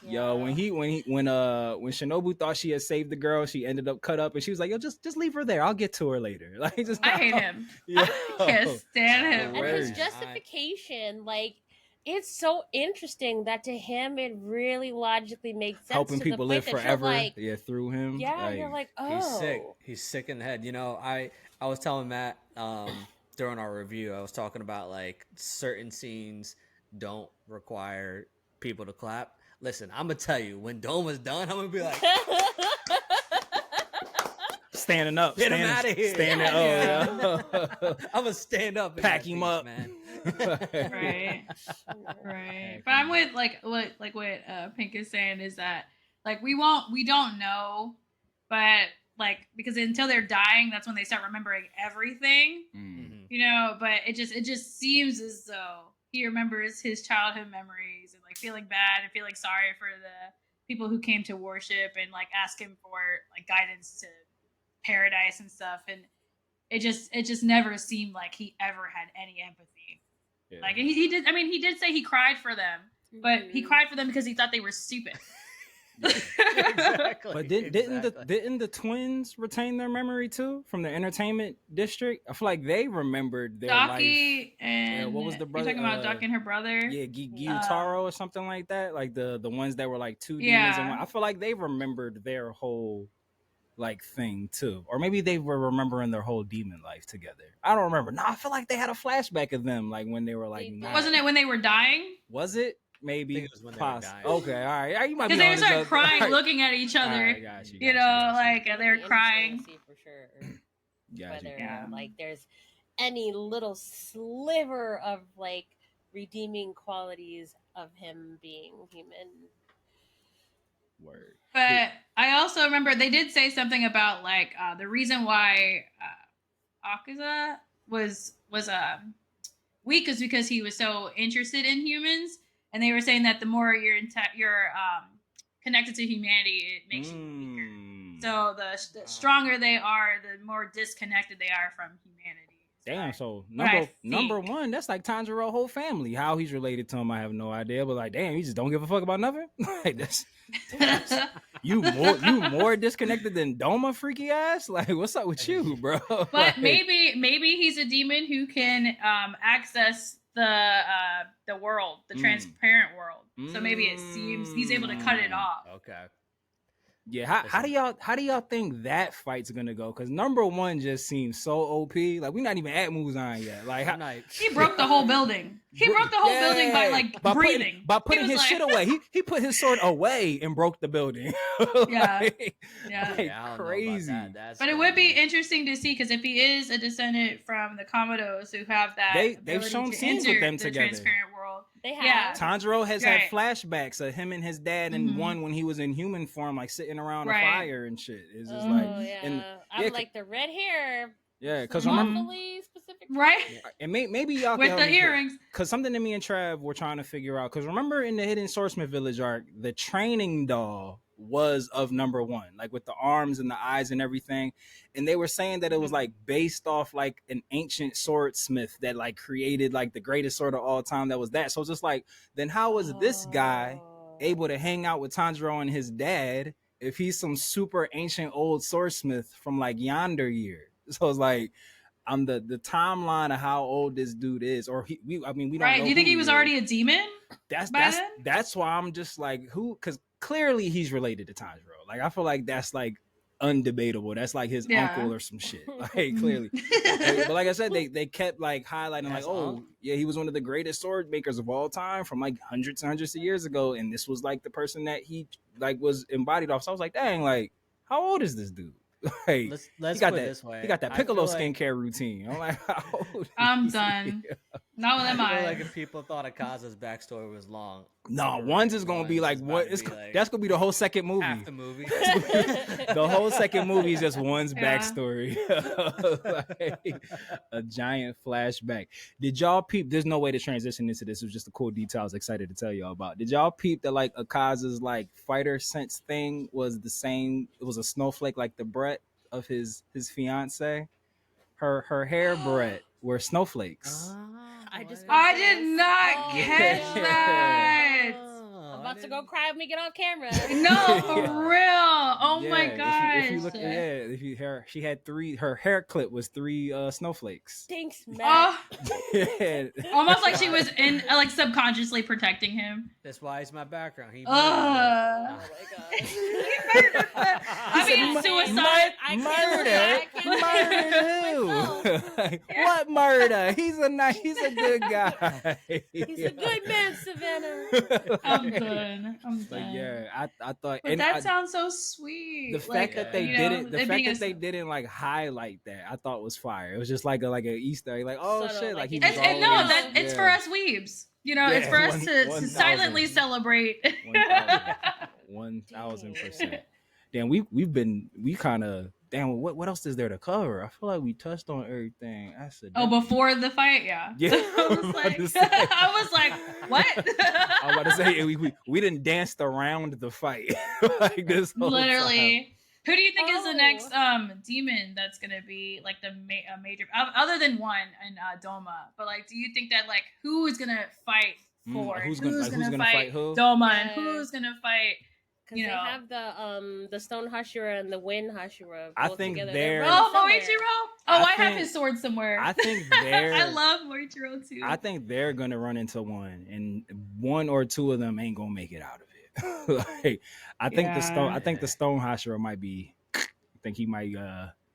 Yo, when Shinobu thought she had saved the girl, she ended up cut up, and she was like, "Yo, just leave her there. I'll get to her later." Like, just I hate him. I can't stand him. And his justification, like, it's so interesting that to him it really logically makes sense. Helping people live forever, like, through him. Yeah, like, you're like, oh, he's sick in the head. You know, I was telling Matt during our review, I was talking about like certain scenes don't require people to clap. Listen, I'm gonna tell you, when Doma's done, I'm gonna be like standing up, get him out of here, standing up. I'm gonna stand up, pack him up, man. Right. But I'm with what Pink is saying is that like we don't know, but like because until they're dying, that's when they start remembering everything. You know, but it just seems as though he remembers his childhood memories and like feeling bad and feeling sorry for the people who came to worship and like ask him for like guidance to paradise and stuff, and it just never seemed like he ever had any empathy. Like he did. I mean, he did say he cried for them, but he cried for them because he thought they were stupid. Exactly. But didn't the twins retain their memory too from the entertainment district? I feel like they remembered their Daki life. And what was the brother? You're talking about Daki and her brother? Yeah, Gyutaro or something like that. Like the ones that were like two demons. And one. I feel like they remembered their whole like thing too, or maybe they were remembering their whole demon life together. I don't remember. No, I feel like they had a flashback of them like when they were like. Wasn't it when they were dying? Was it? Maybe it was when they were dying. Okay, all right. You might be because they started crying, looking at each other. Got you, you know, like they were crying. For sure. Whether like there's any little sliver of like redeeming qualities of him being human. Word. But I also remember they did say something about like the reason why Akaza was weak is because he was so interested in humans, and they were saying that the more you're connected to humanity, it makes you weaker. So the stronger they are, the more disconnected they are from humanity. Damn, so number one, that's like Tanjiro's whole family. How he's related to him, I have no idea. But like, damn, you just don't give a fuck about nothing. Like that's you more disconnected than Doma, freaky ass. Like, what's up with you, bro? But like, maybe he's a demon who can access the world, the transparent world. So maybe it seems he's able to cut it off. Okay. Yeah, how do y'all think that fight's gonna go? Because number one just seems so OP. Like we're not even at Muzan yet. Like he broke the whole building. He broke the whole building by breathing. By putting his shit away. He put his sword away and broke the building. Yeah. Crazy. But it would be interesting to see, because if he is a descendant from the Komodos who have that they've shown to scenes with them together. Transparent world. They have. Yeah. Tanjiro has had flashbacks of him and his dad and one when he was in human form, like sitting around a fire and shit. It's just I'm like the red hair. Yeah, because remember, specific, right? And maybe y'all with the earrings, because something that me and Trav were trying to figure out. Because remember in the Hidden Swordsmith Village arc, the training doll was of number 1, like with the arms and the eyes and everything, and they were saying that it was like based off like an ancient swordsmith that like created like the greatest sword of all time. That was that. So it's just like, then how was this guy able to hang out with Tanjiro and his dad if he's some super ancient old swordsmith from like yonder year? So it's like, I'm the timeline of how old this dude is, or we don't know. Right? Do you think he was already a demon? That's why I'm just like, who? Because clearly he's related to Tanjiro. Like I feel like that's like undebatable. That's like his uncle or some shit. Like clearly, but like I said, they kept like highlighting like, he was one of the greatest sword makers of all time from like hundreds and hundreds of years ago, and this was like the person that he like was embodied off. So I was like, dang, like how old is this dude? Like, let's put it this way. He got that Piccolo skincare routine. I'm like, I'm done. Not with I feel like if people thought Akaza's backstory was long, one's is gonna be like what? That's gonna be the whole second movie. Half the movie. The whole second movie is just one's backstory. Like, a giant flashback. Did y'all peep? There's no way to transition into this. It was just a cool detail I was excited to tell y'all about. Did y'all peep that like Akaza's like fighter sense thing was the same? It was a snowflake like the Brett of his fiance. Her hair Brett were snowflakes. I did not catch that. I'm about to go cry when we get on camera. No, for real. Oh my gosh. If you look, she had 3. Her hair clip was 3 snowflakes. Thanks, man. Almost like she was in like subconsciously protecting him. That's why it's my background. He oh my god. I mean, suicide. Murder. What murder? He's a good guy. He's a good man, Savannah. I'm done. But yeah, I thought. But that sounds so sweet. The fact that they didn't, they didn't like highlight that, I thought was fire. It was just like a Easter egg, like shit, like he was it's for us weebs. You know, it's for us to silently celebrate. 1000%. Damn, we kind of. Damn, what else is there to cover? I feel like we touched on everything. Before the fight, yeah. I was like, what? I was about to say we didn't dance around the fight like this. Literally. Time. Who do you think is the next demon that's gonna be like the major, other than one in Doma? But like, do you think that like who is gonna fight for? Who's gonna fight who? Doma, and who's gonna fight? Because they have the stone Hashira and the wind Hashira. I think they're Moichiro. I have his sword somewhere. I think they're. I love Moichiro too. I think they're gonna run into one, and 1 or 2 of them ain't gonna make it out of it. Like, I think the stone Hashira might be. I think he might.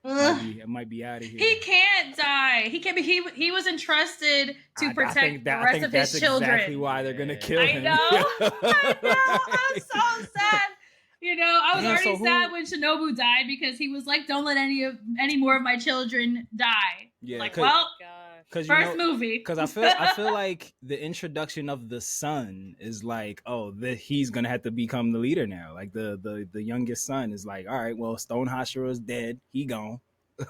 Might be out of here. He can't die. He can't be. He was entrusted to protect the rest of his children. That's exactly why they're gonna kill him. I know. I'm so sad. You know, I was already sad when Shinobu died because he was like, "Don't let any more of my children die." Yeah, like, well, first movie. Because I feel like the introduction of the son is like, he's gonna have to become the leader now. Like the youngest son is like, all right, well, Stone Hashira is dead. He gone.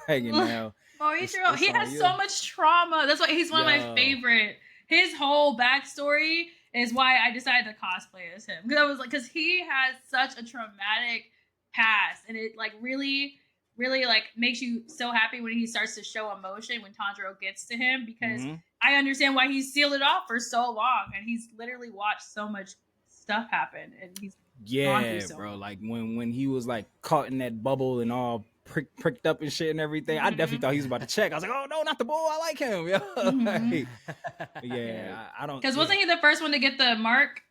Like, you know, Moichiro, he has so much trauma. That's why he's one of my favorite. His whole backstory is why I decided to cosplay as him, because he has such a traumatic past, and it like really like makes you so happy when he starts to show emotion when Tanjiro gets to him, because I understand why he's sealed it off for so long, and he's literally watched so much stuff happen, and he's gone through so much. Like when he was like caught in that bubble and all pricked up and shit and everything, I definitely thought he was about to check. I was like, oh no, not the bull, I like him. Like, I don't, because wasn't he the first one to get the mark?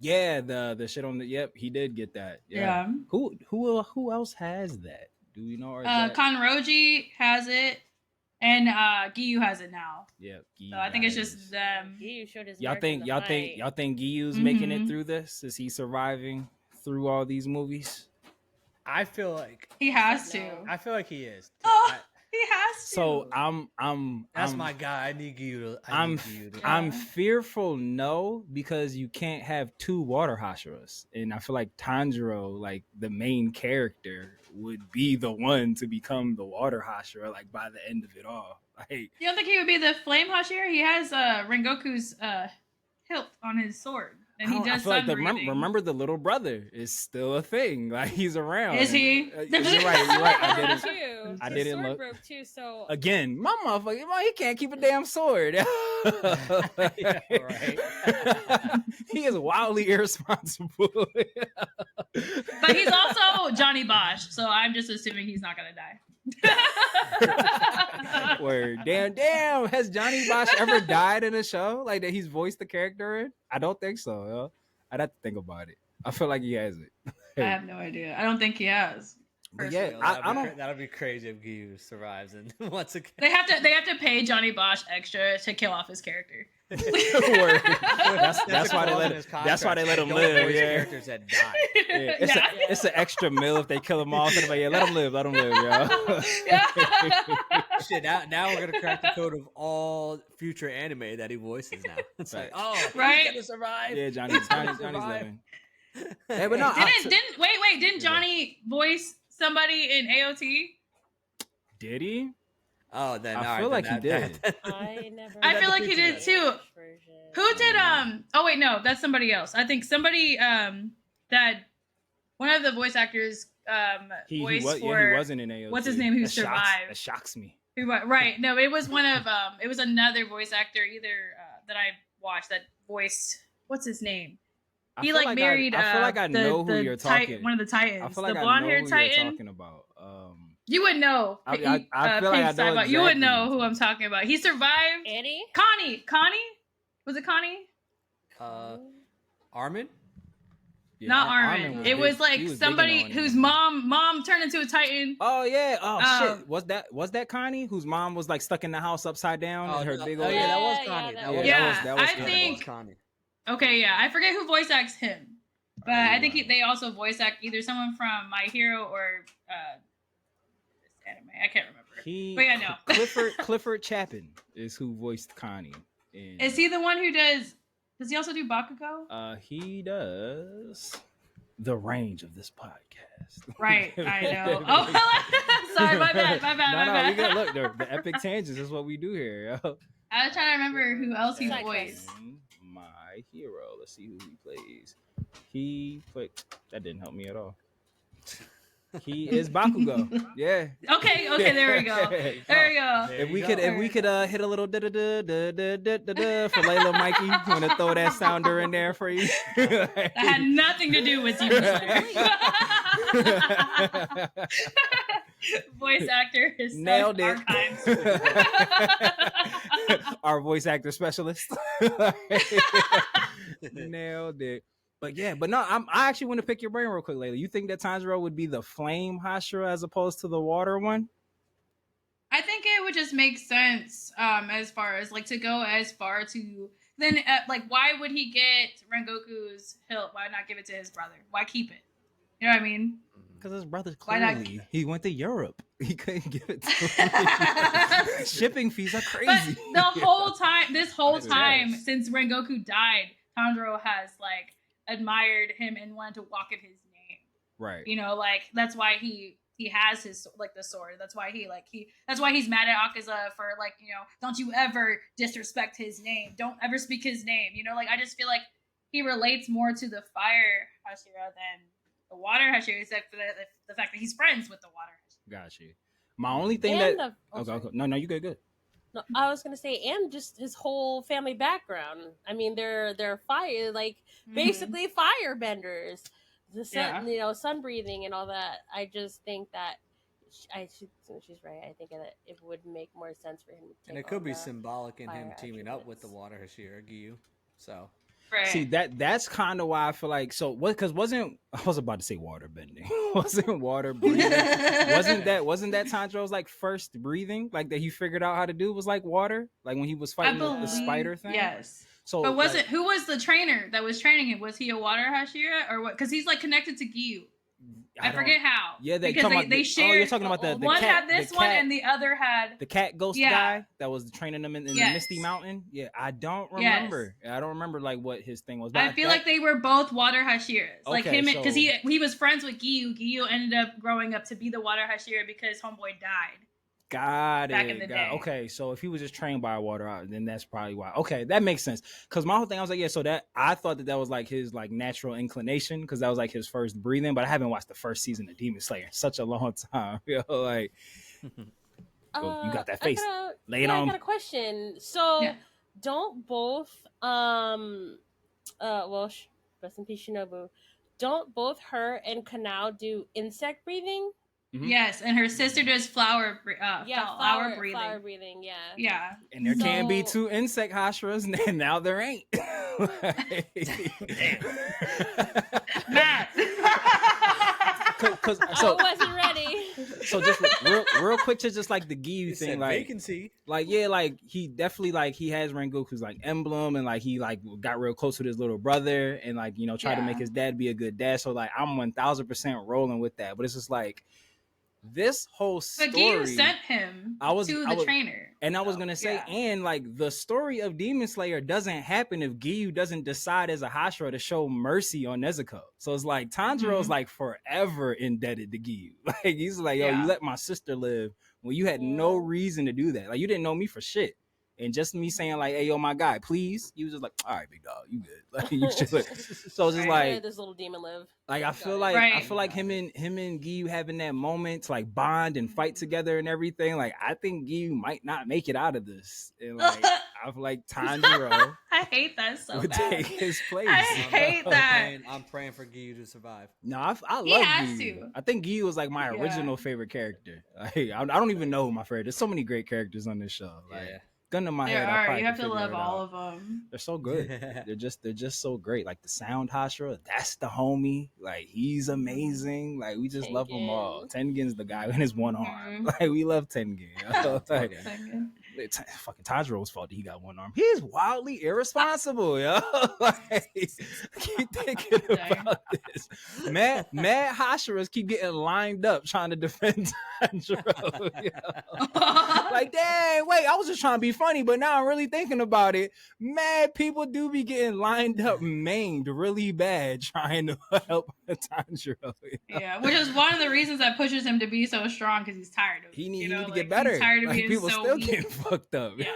Yeah, the shit on the he did get that. Yeah. Who else has that? Do we know? Kanroji has it, And Giyu has it now. Yeah, so I think it's just them. Giyu showed his y'all mark think in the y'all fight. think y'all think Giyu's making it through this? Is he surviving through all these movies? I feel like he has to. I feel like he is. He has to. So That's my guy. I need you to. I'm fearful, no, because you can't have two water Hashiras, and I feel like Tanjiro, like the main character, would be the one to become the water Hashira, like by the end of it all. Like, you don't think he would be the flame Hashira? He has Rengoku's hilt on his sword, and he does. I feel like remember the little brother is still a thing. Like he's around. Is he? You're right. I His didn't sword look. broke too. So Again, my motherfucker, he can't keep a damn sword. Yeah, right. He is wildly irresponsible. But he's also Johnny Bosch, so I'm just assuming he's not gonna die. Word. Damn. Has Johnny Bosch ever died in a show like that he's voiced the character in? I don't think so. Yo. I'd have to think about it. I feel like he has it. I have no idea. I don't think he has. But yeah, I don't. That'll be crazy if Giyu survives and once again They have to pay Johnny Bosch extra to kill off his character. That's why they let. That's why they let him live. Yeah. Characters that die. Yeah. It's an extra meal if they kill him off. Anyway, yeah, let him live, yo. Shit, now we're gonna crack the code of all future anime that he voices now. It's like, right? He's gonna survive. Yeah, Johnny's living. Hey, but no, didn't Johnny voice somebody in AOT? Did he? Oh, then I feel like he did. I feel like he did too. Who did oh wait, no, that's somebody else. I think somebody that one of the voice actors he wasn't in AOT. What's his name who survived? That shocks me. Right. No, it was one of it was another voice actor either that I watched that voiced what's his name? He married I feel like I know who you're talking. One of the Titans. I feel like the I blonde know haired who Titan. you're talking about. You would know. I feel like I know exactly. You would know who I'm talking about. He survived. Annie? Connie? Was it Connie? Armin? Yeah, not Armin. It was like somebody whose mom turned into a Titan. Oh yeah. Oh shit. Was that Connie whose mom was like stuck in the house upside down? Big old. Yeah, that was Connie. That was Connie. Okay, yeah, I forget who voice acts him, but I think they also voice act either someone from My Hero or this anime. I can't remember. But yeah, no. Clifford Chapin is who voiced Connie. Is he the one who does? Does he also do Bakugo? He does. The range of this podcast. Right, I know. Oh, sorry, my bad. No, we got look. The epic tangents is what we do here, yo. I was trying to remember who else he voiced. My Hero. Let's see who he plays. He played. That didn't help me at all. He is Bakugo. Yeah. Okay. There we go. There we go. If we could hit a little da da da da da da da for Layla Mikey, I'm gonna throw that sounder in there for you. That had nothing to do with you. Voice actor is nailed it. Our voice actor specialist. Nailed it. But no, I actually want to pick your brain real quick, Layla. You think that Tanjiro would be the flame Hashira as opposed to the water one? I think it would just make sense as far as like to go as far to then like why would he get Rengoku's hilt? Why not give it to his brother? Why keep it? You know what I mean? Because his brother's clearly he went to Europe. He couldn't give it to him. Shipping fees are crazy. But this whole time since Rengoku died, Tanjiro has like admired him and wanted to walk in his name. Right. You know, like that's why he has his like the sword. That's why that's why he's mad at Akaza for like, you know, don't you ever disrespect his name. Don't ever speak his name. You know, like I just feel like he relates more to the fire Hashira than the water Hashira, except for the fact that he's friends with the water Hashira. Got you. My only thing okay. No, you good. No, I was gonna say, and just his whole family background. I mean, they're fire, like basically firebenders. The sun, you know, sun breathing and all that. I just think that she's right. I think that it would make more sense for him to take. And it could be symbolic in him teaming up with the water Hashira Giyu. So Right. See that's kind of why I feel like so what because I was about to say water bending wasn't water breathing wasn't that Tanjiro's like first breathing like that he figured out how to do was like water like when he was fighting the spider thing. Yes. So but was it who was the trainer that was training him? Was he a water Hashira or what? Because he's like connected to Gyu. I forget how. Yeah, because they shared. Oh, you're talking about the one cat, had this one and the other had the cat ghost guy that was training them in the Misty Mountain. Yeah, I don't remember. I don't remember like what his thing was. But I feel like they were both water Hashiras. Like him, because he was friends with Gyu. Gyu ended up growing up to be the water Hashira because homeboy died. Got it. Back in the day. Okay, so if he was just trained by water, then that's probably why. Okay, that makes sense. Because my whole thing, I was like, yeah. So that I thought that was like his like natural inclination because that was like his first breathing. But I haven't watched the first season of Demon Slayer in such a long time. You know, like you got that face. Lay it on. I got a question. So don't both rest in peace Shinobu. Don't both her and Kanao do insect breathing? Mm-hmm. Yes, and her sister does flower breathing. Flower breathing, yeah. And there can be two insect Hashiras, and now there ain't. Matt. I wasn't ready. So just real quick to just like the Gyu thing, like vacancy. Like like he definitely like he has Rengoku's like emblem, and like he like got real close with his little brother, and like tried to make his dad be a good dad. So like I'm 1000% rolling with that, but it's just like. This whole story. But Gyu sent him to the trainer. And I was going to say, and like the story of Demon Slayer doesn't happen if Gyu doesn't decide as a Hashira to show mercy on Nezuko. So it's like Tanjiro's like forever indebted to Gyu. Like he's like, yo, you let my sister live when you had no reason to do that. Like you didn't know me for shit. And just me saying like, hey, yo, my guy, please. He was just like, all right, big dog, you good. Like you should. So it's just like this little demon live. Like I feel like him and Gyu having that moment to like bond and fight together and everything. Like I think Gyu might not make it out of this. And like I feel like Tanjiro I hate that so would bad. take his place. I hate that. I'm praying for Gyu to survive. No, I love he has Gyu. To. I think Gyu was like my original favorite character. Like, I don't even know who my favorite. There's so many great characters on this show. Like, gun to my head. You have to love all of them. They're so good. they're just so great. Like the Sound Hashira, that's the homie. Like he's amazing. Like we just love them all. Tengen's the guy in his one arm. Like we love Tengen. Fucking Tanjiro's fault that he got one arm. He's wildly irresponsible, yo. Like, keep thinking about this. Mad Hashiras keep getting lined up trying to defend Tanjiro. Like, dang, wait, I was just trying to be funny, but now I'm really thinking about it. Mad people do be getting lined up, maimed really bad, trying to help Tanjiro. Yeah, which is one of the reasons that pushes him to be so strong because he's tired of it. He need to get better. He's tired of being people so still weak. getting fucked up. Yeah.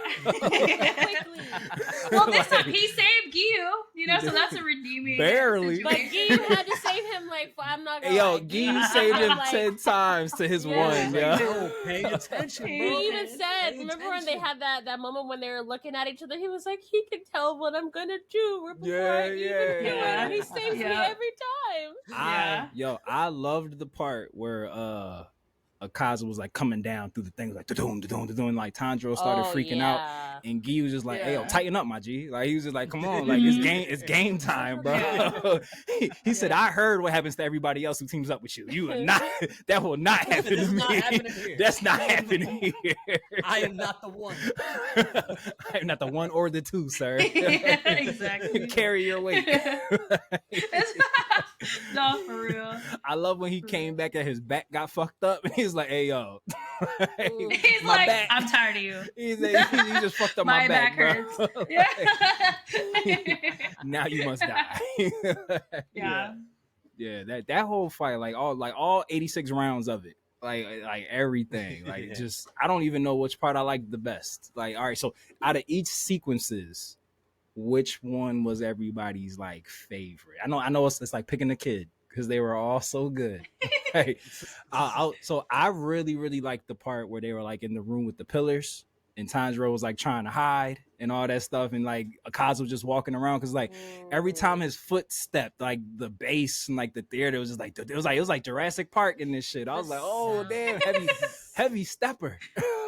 Well, this time he saved Gyu, so that's a redeeming. Barely. But Gyu had to save him. Like I'm not gonna. Yo, Gyu saved him 10 times to his one. Yo, paying attention. Bro. He even said, remember when they had that moment when they were looking at each other? He was like, he can tell what I'm gonna do before I even do it. And he saves me every time. I loved the part where Akaza was like coming down through the things like da-doom, like Tanjiro started freaking out, and Gyu was just like, "Hey, yo, tighten up, my G." Like he was just like, "Come on, like it's game time, bro." Yeah. he said, "I heard what happens to everybody else who teams up with you. You are not. That will not happen to me. That's not happening here. I am not the one. I am not the one or the two, sir. Exactly. Carry your weight." No, for real. I love when he came back and his back got fucked up, and he's like, "Hey, yo." He's like, back. I'm tired of you. He's like, you just fucked up my back, hurts. bro. Now you must die. Yeah. That whole fight, like all 86 rounds of it, like everything, like just I don't even know which part I liked the best. Like, all right, so out of each sequences, which one was everybody's like favorite? I know it's like picking a kid because they were all so good. Like, so I really liked the part where they were like in the room with the pillars and Tanjiro was like trying to hide and all that stuff, and like Akaza was just walking around because like every time his foot stepped, like the bass and like the theater was just like it was like Jurassic Park in this shit. I was like, oh damn, heavy stepper.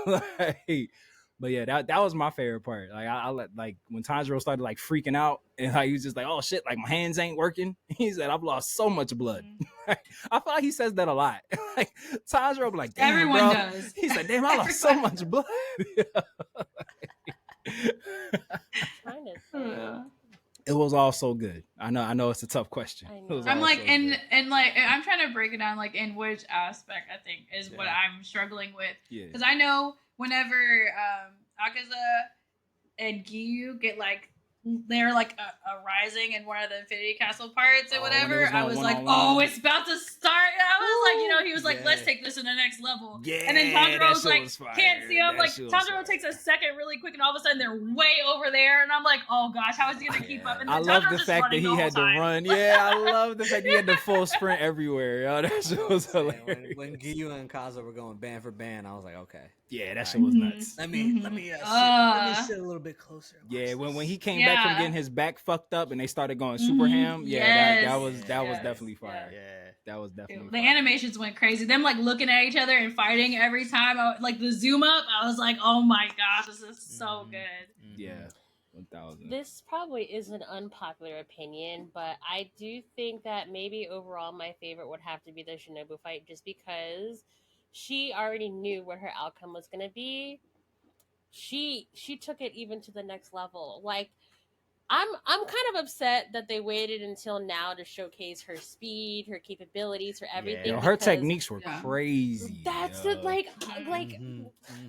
Like, But yeah, that was my favorite part. Like I let like when Tanjiro started like freaking out and like he was just like, oh shit, like my hands ain't working. He said, I've lost so much blood. I feel like he says that a lot. Like Tanjiro be like, damn, Everyone bro. does. He said, damn, I lost so much blood. Trying to think. It was all so good. I know it's a tough question. I'm like, and like, I'm trying to break it down, like, in which aspect I think is what I'm struggling with. Because I know whenever Akaza and Giyu get like, they're like a rising in one of the Infinity Castle parts or whatever, I was like, oh, it's about to start. And I was like, he was like, let's take this to the next level. Yeah, and then Tanjiro's like, can't see him. That like, Tanjiro takes a second really quick, and all of a sudden they're way over there. And I'm like, oh gosh, how is he going to keep up? And I love the fact that he had to run. Yeah, I love the fact that he had the full sprint everywhere. Yo, that shit was hilarious. When Giyu and Kaza were going band for band, I was like, okay. Yeah, that shit was nuts. Let me sit a little bit closer. Yeah, when he came back from getting his back fucked up and they started going super ham, that was definitely fire. Yeah, that was definitely the animations went crazy. Them like looking at each other and fighting every time. Like the zoom up, I was like, oh my gosh, this is so good. Yeah. 1000. This probably is an unpopular opinion, but I do think that maybe overall my favorite would have to be the Shinobu fight, just because she already knew what her outcome was going to be. She took it even to the next level. Like, I'm kind of upset that they waited until now to showcase her speed, her capabilities, her everything. Her techniques were crazy. That's it. Like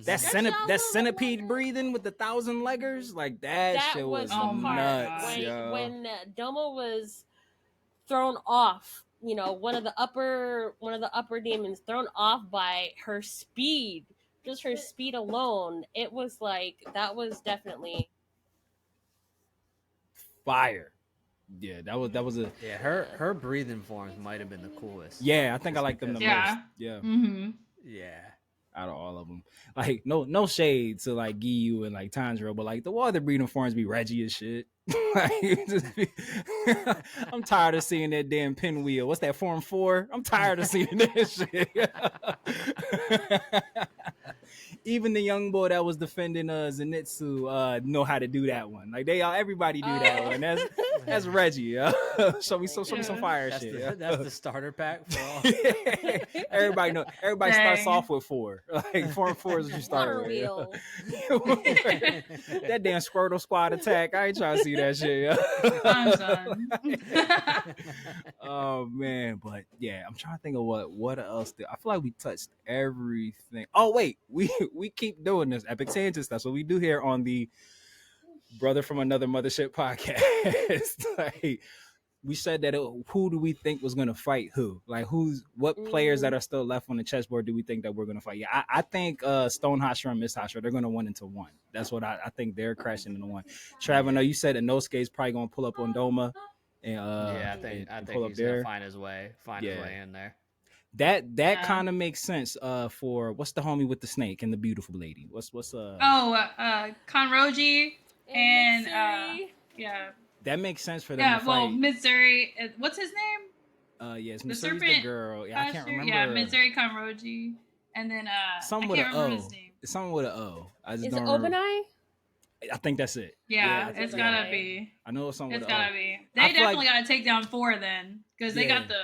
that centipede breathing with the 1,000 leggers, like that shit was nuts. When Domo was thrown off, one of the upper demons thrown off by her speed, just her speed alone, it was like that was definitely fire. Yeah, that was a her breathing forms might have been the coolest. Yeah, I think I like them the most. Yeah. Yeah. Out of all of them, like no shade to like Giyu and like Tanjiro, but like the water breathing forms be Reggie as shit. I'm tired of seeing that damn pinwheel. What's that, form 4? I'm tired of seeing that shit. Even the young boy that was defending Zenitsu know how to do that one. Like everybody do that one. That's Reggie. Show me some fire shit. That's the starter pack for all. Everybody know. Everybody starts off with 4. Like form 4 is what you start with. That damn Squirtle Squad attack. I ain't trying to see that shit. I'm done. Oh man, but yeah, I'm trying to think of what else. I feel like we touched everything. Oh wait, we keep doing this epic tangents. That's what we do here on the Brother from Another Mothership podcast. Like, we said that who do we think was gonna fight who? Like what players that are still left on the chessboard do we think that we're gonna fight? Yeah, I think Stone Hashira and Miss Hashira, they're gonna win into one. That's what I think they're crashing into one. Trav, I know you said Inosuke is probably gonna pull up on Doma. And I think he's gonna find his way in there. That kind of makes sense for what's the homie with the snake and the beautiful lady? What's Kanroji and that makes sense for them to fight. Mitsuri, what's his name? Yes, Mitsuri's the girl. Yeah, I can't remember. Yeah, Mitsuri Kanroji, and then something with an O. It's something with an O. Is it Obanai? I think that's it. Yeah, it's gotta be. I know it's something. It's gotta be. They definitely gotta take down 4 then, because they got the.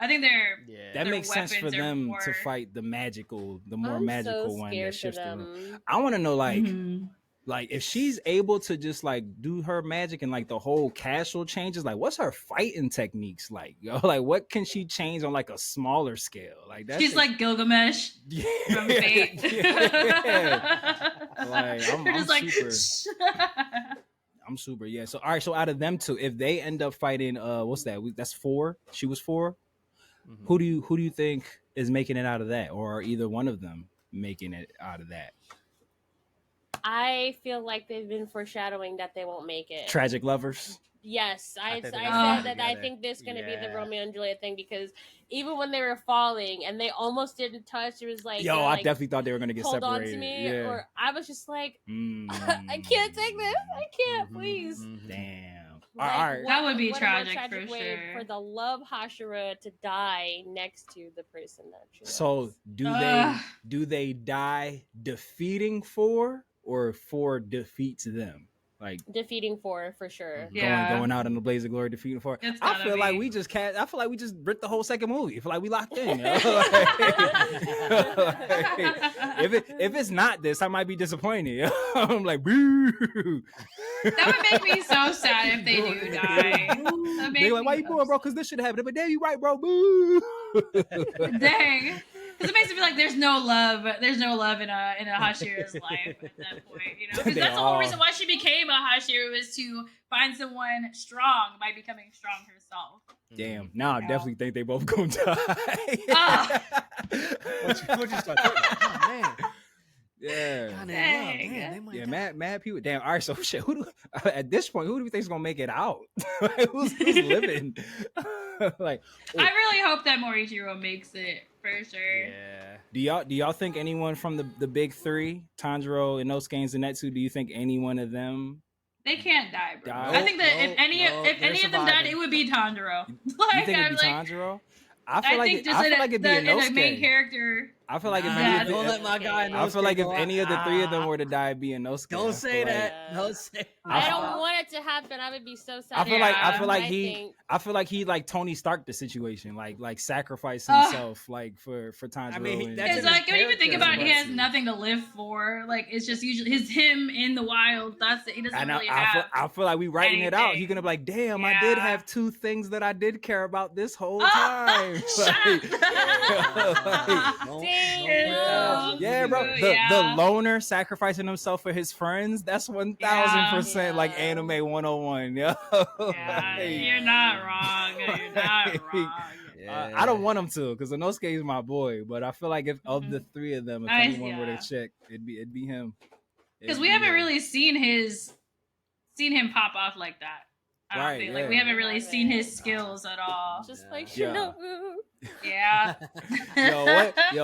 I think they're. Yeah. That makes sense for them to fight the more magical one that shifts through. I want to know, like if she's able to just like do her magic and like the whole castle changes, like what's her fighting techniques like? Yo, like what can she change on like a smaller scale? Like she's like Gilgamesh from Fate. Like I'm super. Yeah. So all right. So out of them two, if they end up fighting, what's that? That's 4. She was 4. Mm-hmm. Who do you think is making it out of that, or are either one of them making it out of that? I feel like they've been foreshadowing that they won't make it. Tragic lovers. Yes, I said that I think this is going to be the Romeo and Juliet thing, because even when they were falling and they almost didn't touch, it was like, I definitely thought they were going to get hold separated. On to me, or I was just like, I can't take this. I can't, please. Damn. Like, all right. That would be tragic for sure. For the love Hashira to die next to the person that she loves. So do they die defeating 4, or 4 defeats them? Like defeating 4 for sure. Going out in the blaze of glory, defeating 4. I feel like we just ripped the whole second movie. I feel like we locked in. If it's not this, I might be disappointed. I'm like, boo. That would make me so sad if they do die. They're like, why you booing, bro? Because this should happen. But damn, you right, bro. Boo. Dang. Because it makes me feel like there's no love. There's no love in a Hashira's life at that point, you know. Because that's the whole reason why she became a Hashira, was to find someone strong by becoming strong herself. Damn. Now I definitely think they both gonna die. What you start thinking? Oh man. Yeah. Mad. Mad people. Damn. All right. So shit. At this point, who do we think is gonna make it out? who's living? Like, I really hope that Morichiro makes it for sure. Yeah. Do y'all think anyone from the big 3, Tanjiro, Inosuke, and Zenitsu, do you think any one of them? They can't die, bro. I think that if any of them died, it would be Tanjiro. Like, you think it'd be Tanjiro? I feel like it'd be Inosuke. The main character. I feel like if I feel like any of the 3 of them were to die, it'd be Inosuke. Don't say that. Don't say. I don't want it to happen. I would be so sad. I feel like he like Tony Stark the situation, like sacrifice himself like for Tanjiro. I mean, it's like when you even think about it, he has nothing to live for. Like it's just usually him in the wild. That's it. He doesn't really have. I feel like we writing anything. it out. He's gonna be like, damn, I did have 2 things that I did care about this whole time. Yeah, bro. The loner sacrificing himself for his friends. That's 1000% like anime 101. Yeah, you're not wrong. You're not wrong. I don't want him to, because Inosuke is my boy. But I feel like if of the 3 of them, if anyone were to check, it'd be him. Because we haven't really seen him pop off like that. I don't feel like we haven't really seen his skills at all. Just like Shinobu. Yeah.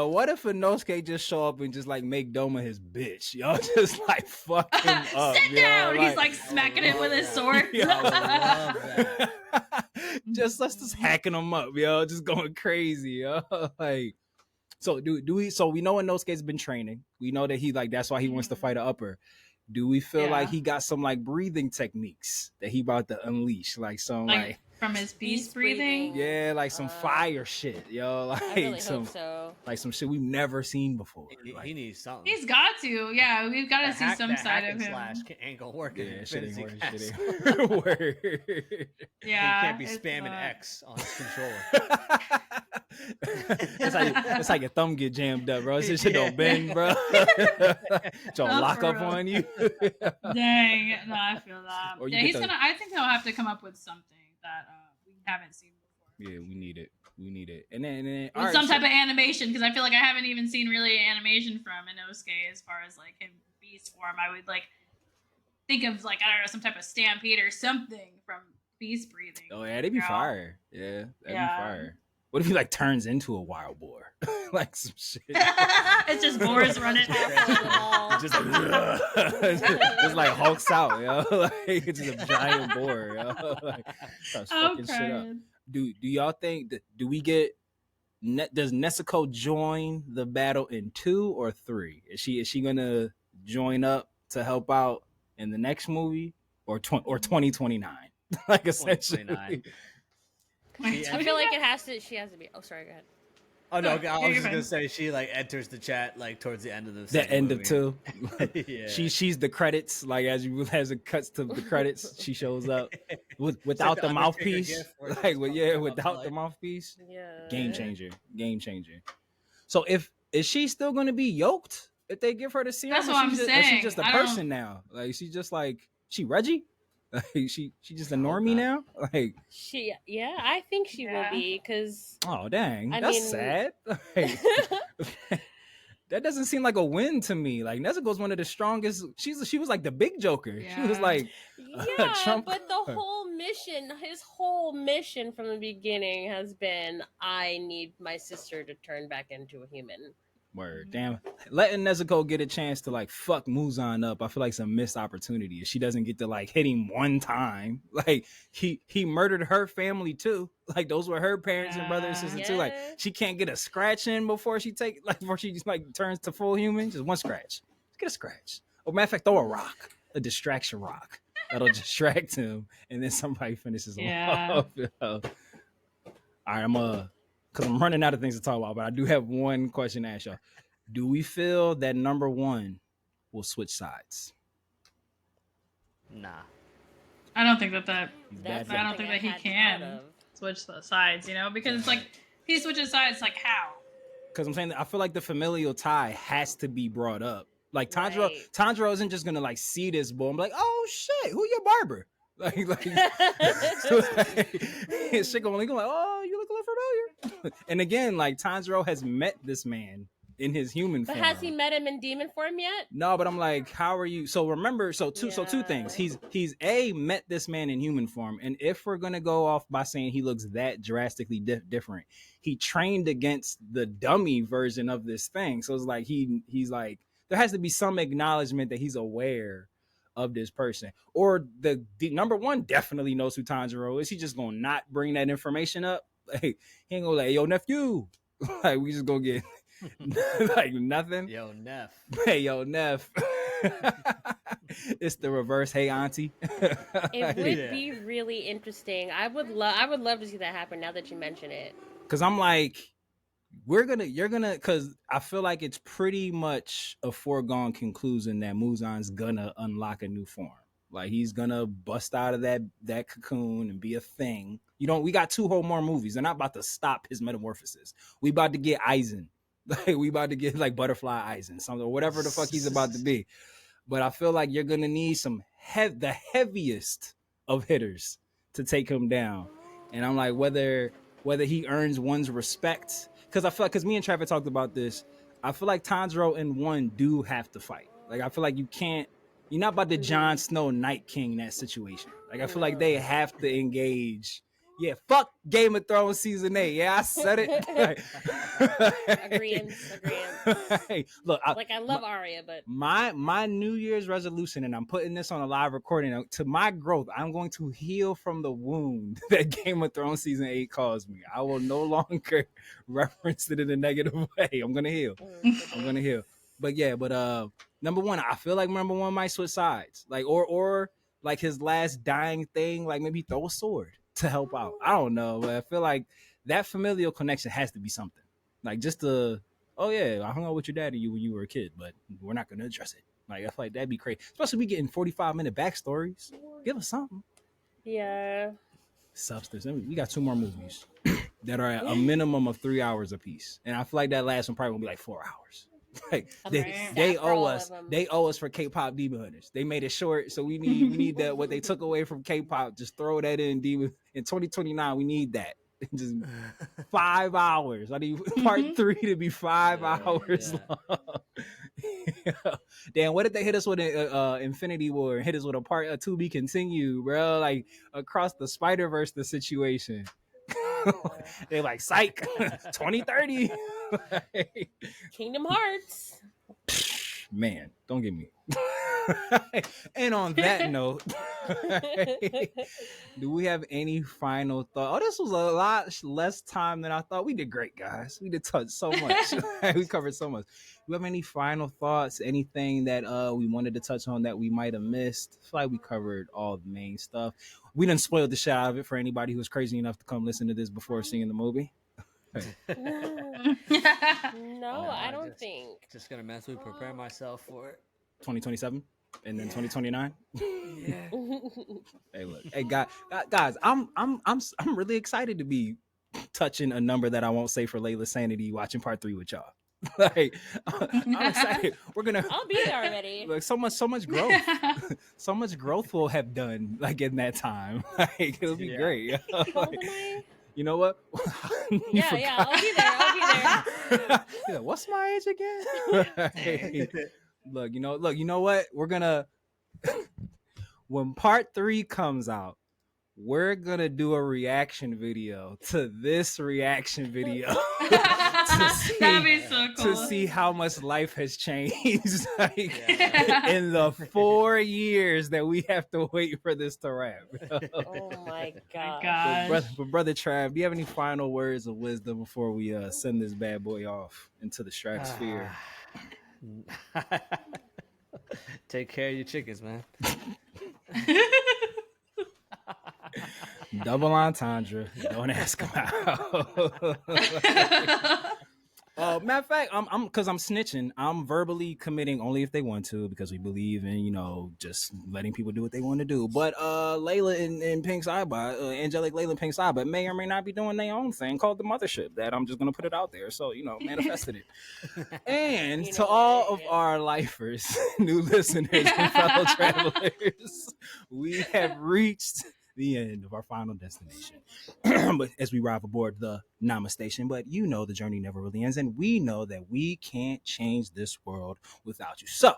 What if Inosuke just show up and just like make Doma his bitch? Y'all just like fuck him up. Sit down. He's like smacking him with his sword. I love that. Let's just hacking him up, yo. Just going crazy, yo. Like, so do we? So we know Inosuke's been training. We know that that's why he wants to fight an upper. Do we feel like he got some like breathing techniques that he about to unleash, like some like from his beast breathing? Yeah, like some fire shit, yo. Like I really some, hope so. Like some shit we've never seen before. He needs something. He's got to. Yeah, we've got to see some side of him. Ain't gonna work. Yeah, shit ain't working. Yeah, he can't be spamming X on his controller. it's like your thumb get jammed up, bro. This shit don't bend, bro. Don't lock up on you. Dang, no, I feel that. Yeah, I think he'll have to come up with something that we haven't seen before. Yeah, we need it. And then with some type of animation, because I feel like I haven't even seen really animation from Inosuke as far as like him beast form. I would like think of like, I don't know, some type of stampede or something from beast breathing. Oh yeah, they'd be fire. Yeah, that'd be fire. What if he like turns into a wild boar? Like some shit. It's just boars running. just like hulks out, yo. Like it's just a giant boar, yo. Like, starts fucking shit up. Do y'all think that does Nezuko join the battle in 2 or 3? Is she gonna join up to help out in the next movie or 2029? Like essentially. I feel like she has to be. Oh, sorry, go ahead. Oh no, I was just gonna say she like enters the chat like towards the end of the end movie. of 2. Yeah. She's the credits, like as it cuts to the credits, she shows up without the mouthpiece. Without the mouthpiece. Yeah. Game changer. So is she still gonna be yoked if they give her the serum? That's what I'm saying. She's just a person now. Like she's just like Reggie? Like she just a normie now? Like I think she will be, because oh dang, that's sad. Like, that doesn't seem like a win to me. Like Nezuko's one of the strongest. She was like the big Joker. Yeah. She was like Trump. But the whole mission, his whole mission from the beginning has been, I need my sister to turn back into a human. Word. Damn. Letting Nezuko get a chance to like fuck Muzan up, I feel like it's a missed opportunity. If she doesn't get to like hit him one time. Like he murdered her family too. Like those were her parents and brother and sister too. Like she can't get a scratch in before she just like turns to full human. Just one scratch. Just get a scratch. Or matter of fact, throw a rock, a distraction rock. That'll distract him, and then somebody finishes him off. All right, because I'm running out of things to talk about, but I do have one question to ask y'all. Do we feel that number one will switch sides? Nah. I don't think that I don't think that he can switch the sides, because it's like he switches sides, like how? Because I'm saying that I feel like the familial tie has to be brought up. Like Tanjiro isn't just gonna like see this boy and be like, oh shit, who your barber? Like so, shit going like, oh, you look a little familiar. And again, like Tanjiro has met this man in his human form. But has he met him in demon form yet? No, but I'm like, how are you? So remember, two things. He's met this man in human form, and if we're gonna go off by saying he looks that drastically different, he trained against the dummy version of this thing. So it's like he's like, there has to be some acknowledgement that he's aware of this person, or the number one definitely knows who Tanjiro is. He just gonna not bring that information up. Like, he ain't gonna like, yo nephew, like we just gonna get. Like nothing. Yo, Neff. Hey, yo, Neff. It's the reverse. Hey, auntie. It would be really interesting. I would love to see that happen now that you mention it. Because I'm like, you're gonna, because I feel like it's pretty much a foregone conclusion that Muzan's gonna unlock a new form. Like he's gonna bust out of that cocoon and be a thing. We got 2 whole more movies. They're not about to stop his metamorphosis. We about to get Aizen. Like we about to get like butterfly Aizen, something or whatever the fuck he's about to be. But I feel like you're gonna need some the heaviest of hitters to take him down. And I'm like, whether he earns one's respect, because I feel like, because me and Trevor talked about this, I feel like Tanjiro and one do have to fight. Like I feel like you're not about to Jon Snow Night King that situation. Like I feel like they have to engage. Yeah, fuck Game of Thrones season 8. Yeah, I said it. Agreeing. Hey, look, I love Arya, but my New Year's resolution, and I'm putting this on a live recording, to my growth, I'm going to heal from the wound that Game of Thrones season 8 caused me. I will no longer reference it in a negative way. I'm gonna heal. But number one, I feel like number one might switch sides, like or like his last dying thing, like maybe throw a sword to help out. I don't know, but I feel like that familial connection has to be something. Like just I hung out with your daddy when you were a kid, but we're not gonna address it. Like I feel like that'd be crazy. Especially we getting 45-minute backstories. Give us something. Yeah. Substance. We got 2 more movies that are at a minimum of 3 hours apiece. And I feel like that last one probably gonna be like 4 hours. Like they owe us for K-pop Demon Hunters. They made it short, so we need that what they took away from K-pop. Just throw that in Demon in 2029. We need that. Just 5 hours. I need part 3 to be 5 hours long. Damn, what if they hit us with an Infinity War? Hit us with a part 2 be continue, bro? Like across the Spider-Verse, the situation. They're like, psych, 2030. Kingdom Hearts. Man, don't get me. And on that note, do we have any final thought? Oh, this was a lot less time than I thought. We did great, guys. We did touch so much. We covered so much. Do you have any final thoughts? Anything that we wanted to touch on that we might have missed? I feel like we covered all the main stuff. We didn't spoil the shit out of it for anybody who was crazy enough to come listen to this before seeing the movie. No, I don't think. Just gonna mentally prepare myself for it. 2027 and then 2029. Yeah. Hey, look, hey guys, I'm really excited to be touching a number that I won't say for Layla's sanity. Watching part 3 with y'all. Like I'm excited. I'll be there already. Like so much growth. So much growth we'll have done like in that time. Like it'll be great. How old am I? You know what? Yeah, I'll be there. Yeah, what's my age again? Hey, look, you know what? We're gonna when part 3 comes out, we're gonna do a reaction video to this reaction video. That'd be so cool. To see how much life has changed in the 4 years that we have to wait for this to wrap. Oh my god. But brother Trav, do you have any final words of wisdom before we send this bad boy off into the stratosphere? Take care of your chickens, man. Double entendre. Don't ask him out. Matter of fact, I'm because I'm snitching. I'm verbally committing only if they want to, because we believe in just letting people do what they want to do. But Layla and Pink Saiba, Angelic Layla and Pink Saiba may or may not be doing their own thing called the Mother-ship. That I'm just gonna put it out there. So manifested it. And to all of our lifers, new listeners, and fellow travelers, we have reached the end of our final destination. But as we arrive aboard the Nama station, but the journey never really ends, and we know that we can't change this world without you. So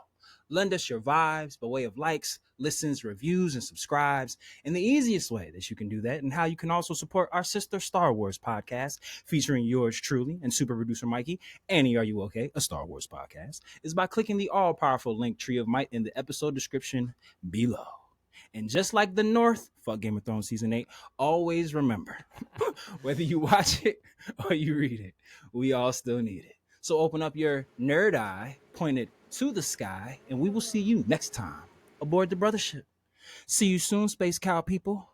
lend us your vibes by way of likes, listens, reviews, and subscribes. And the easiest way that you can do that, and how you can also support our sister Star Wars podcast, featuring yours truly and super producer Mikey, Annie, Are You Okay? A Star Wars podcast, is by clicking the all-powerful link Tree of Might in the episode description below. And just like the North, fuck Game of Thrones Season 8, always remember, whether you watch it or you read it, we all still need it. So open up your nerd eye, point it to the sky, and we will see you next time aboard the Brotha-Motha-ship. See you soon, Space Cow people.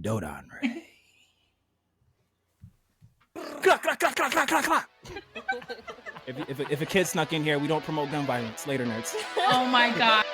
Dodon Ray. If a kid snuck in here, we don't promote gun violence. Later, nerds. Oh my God.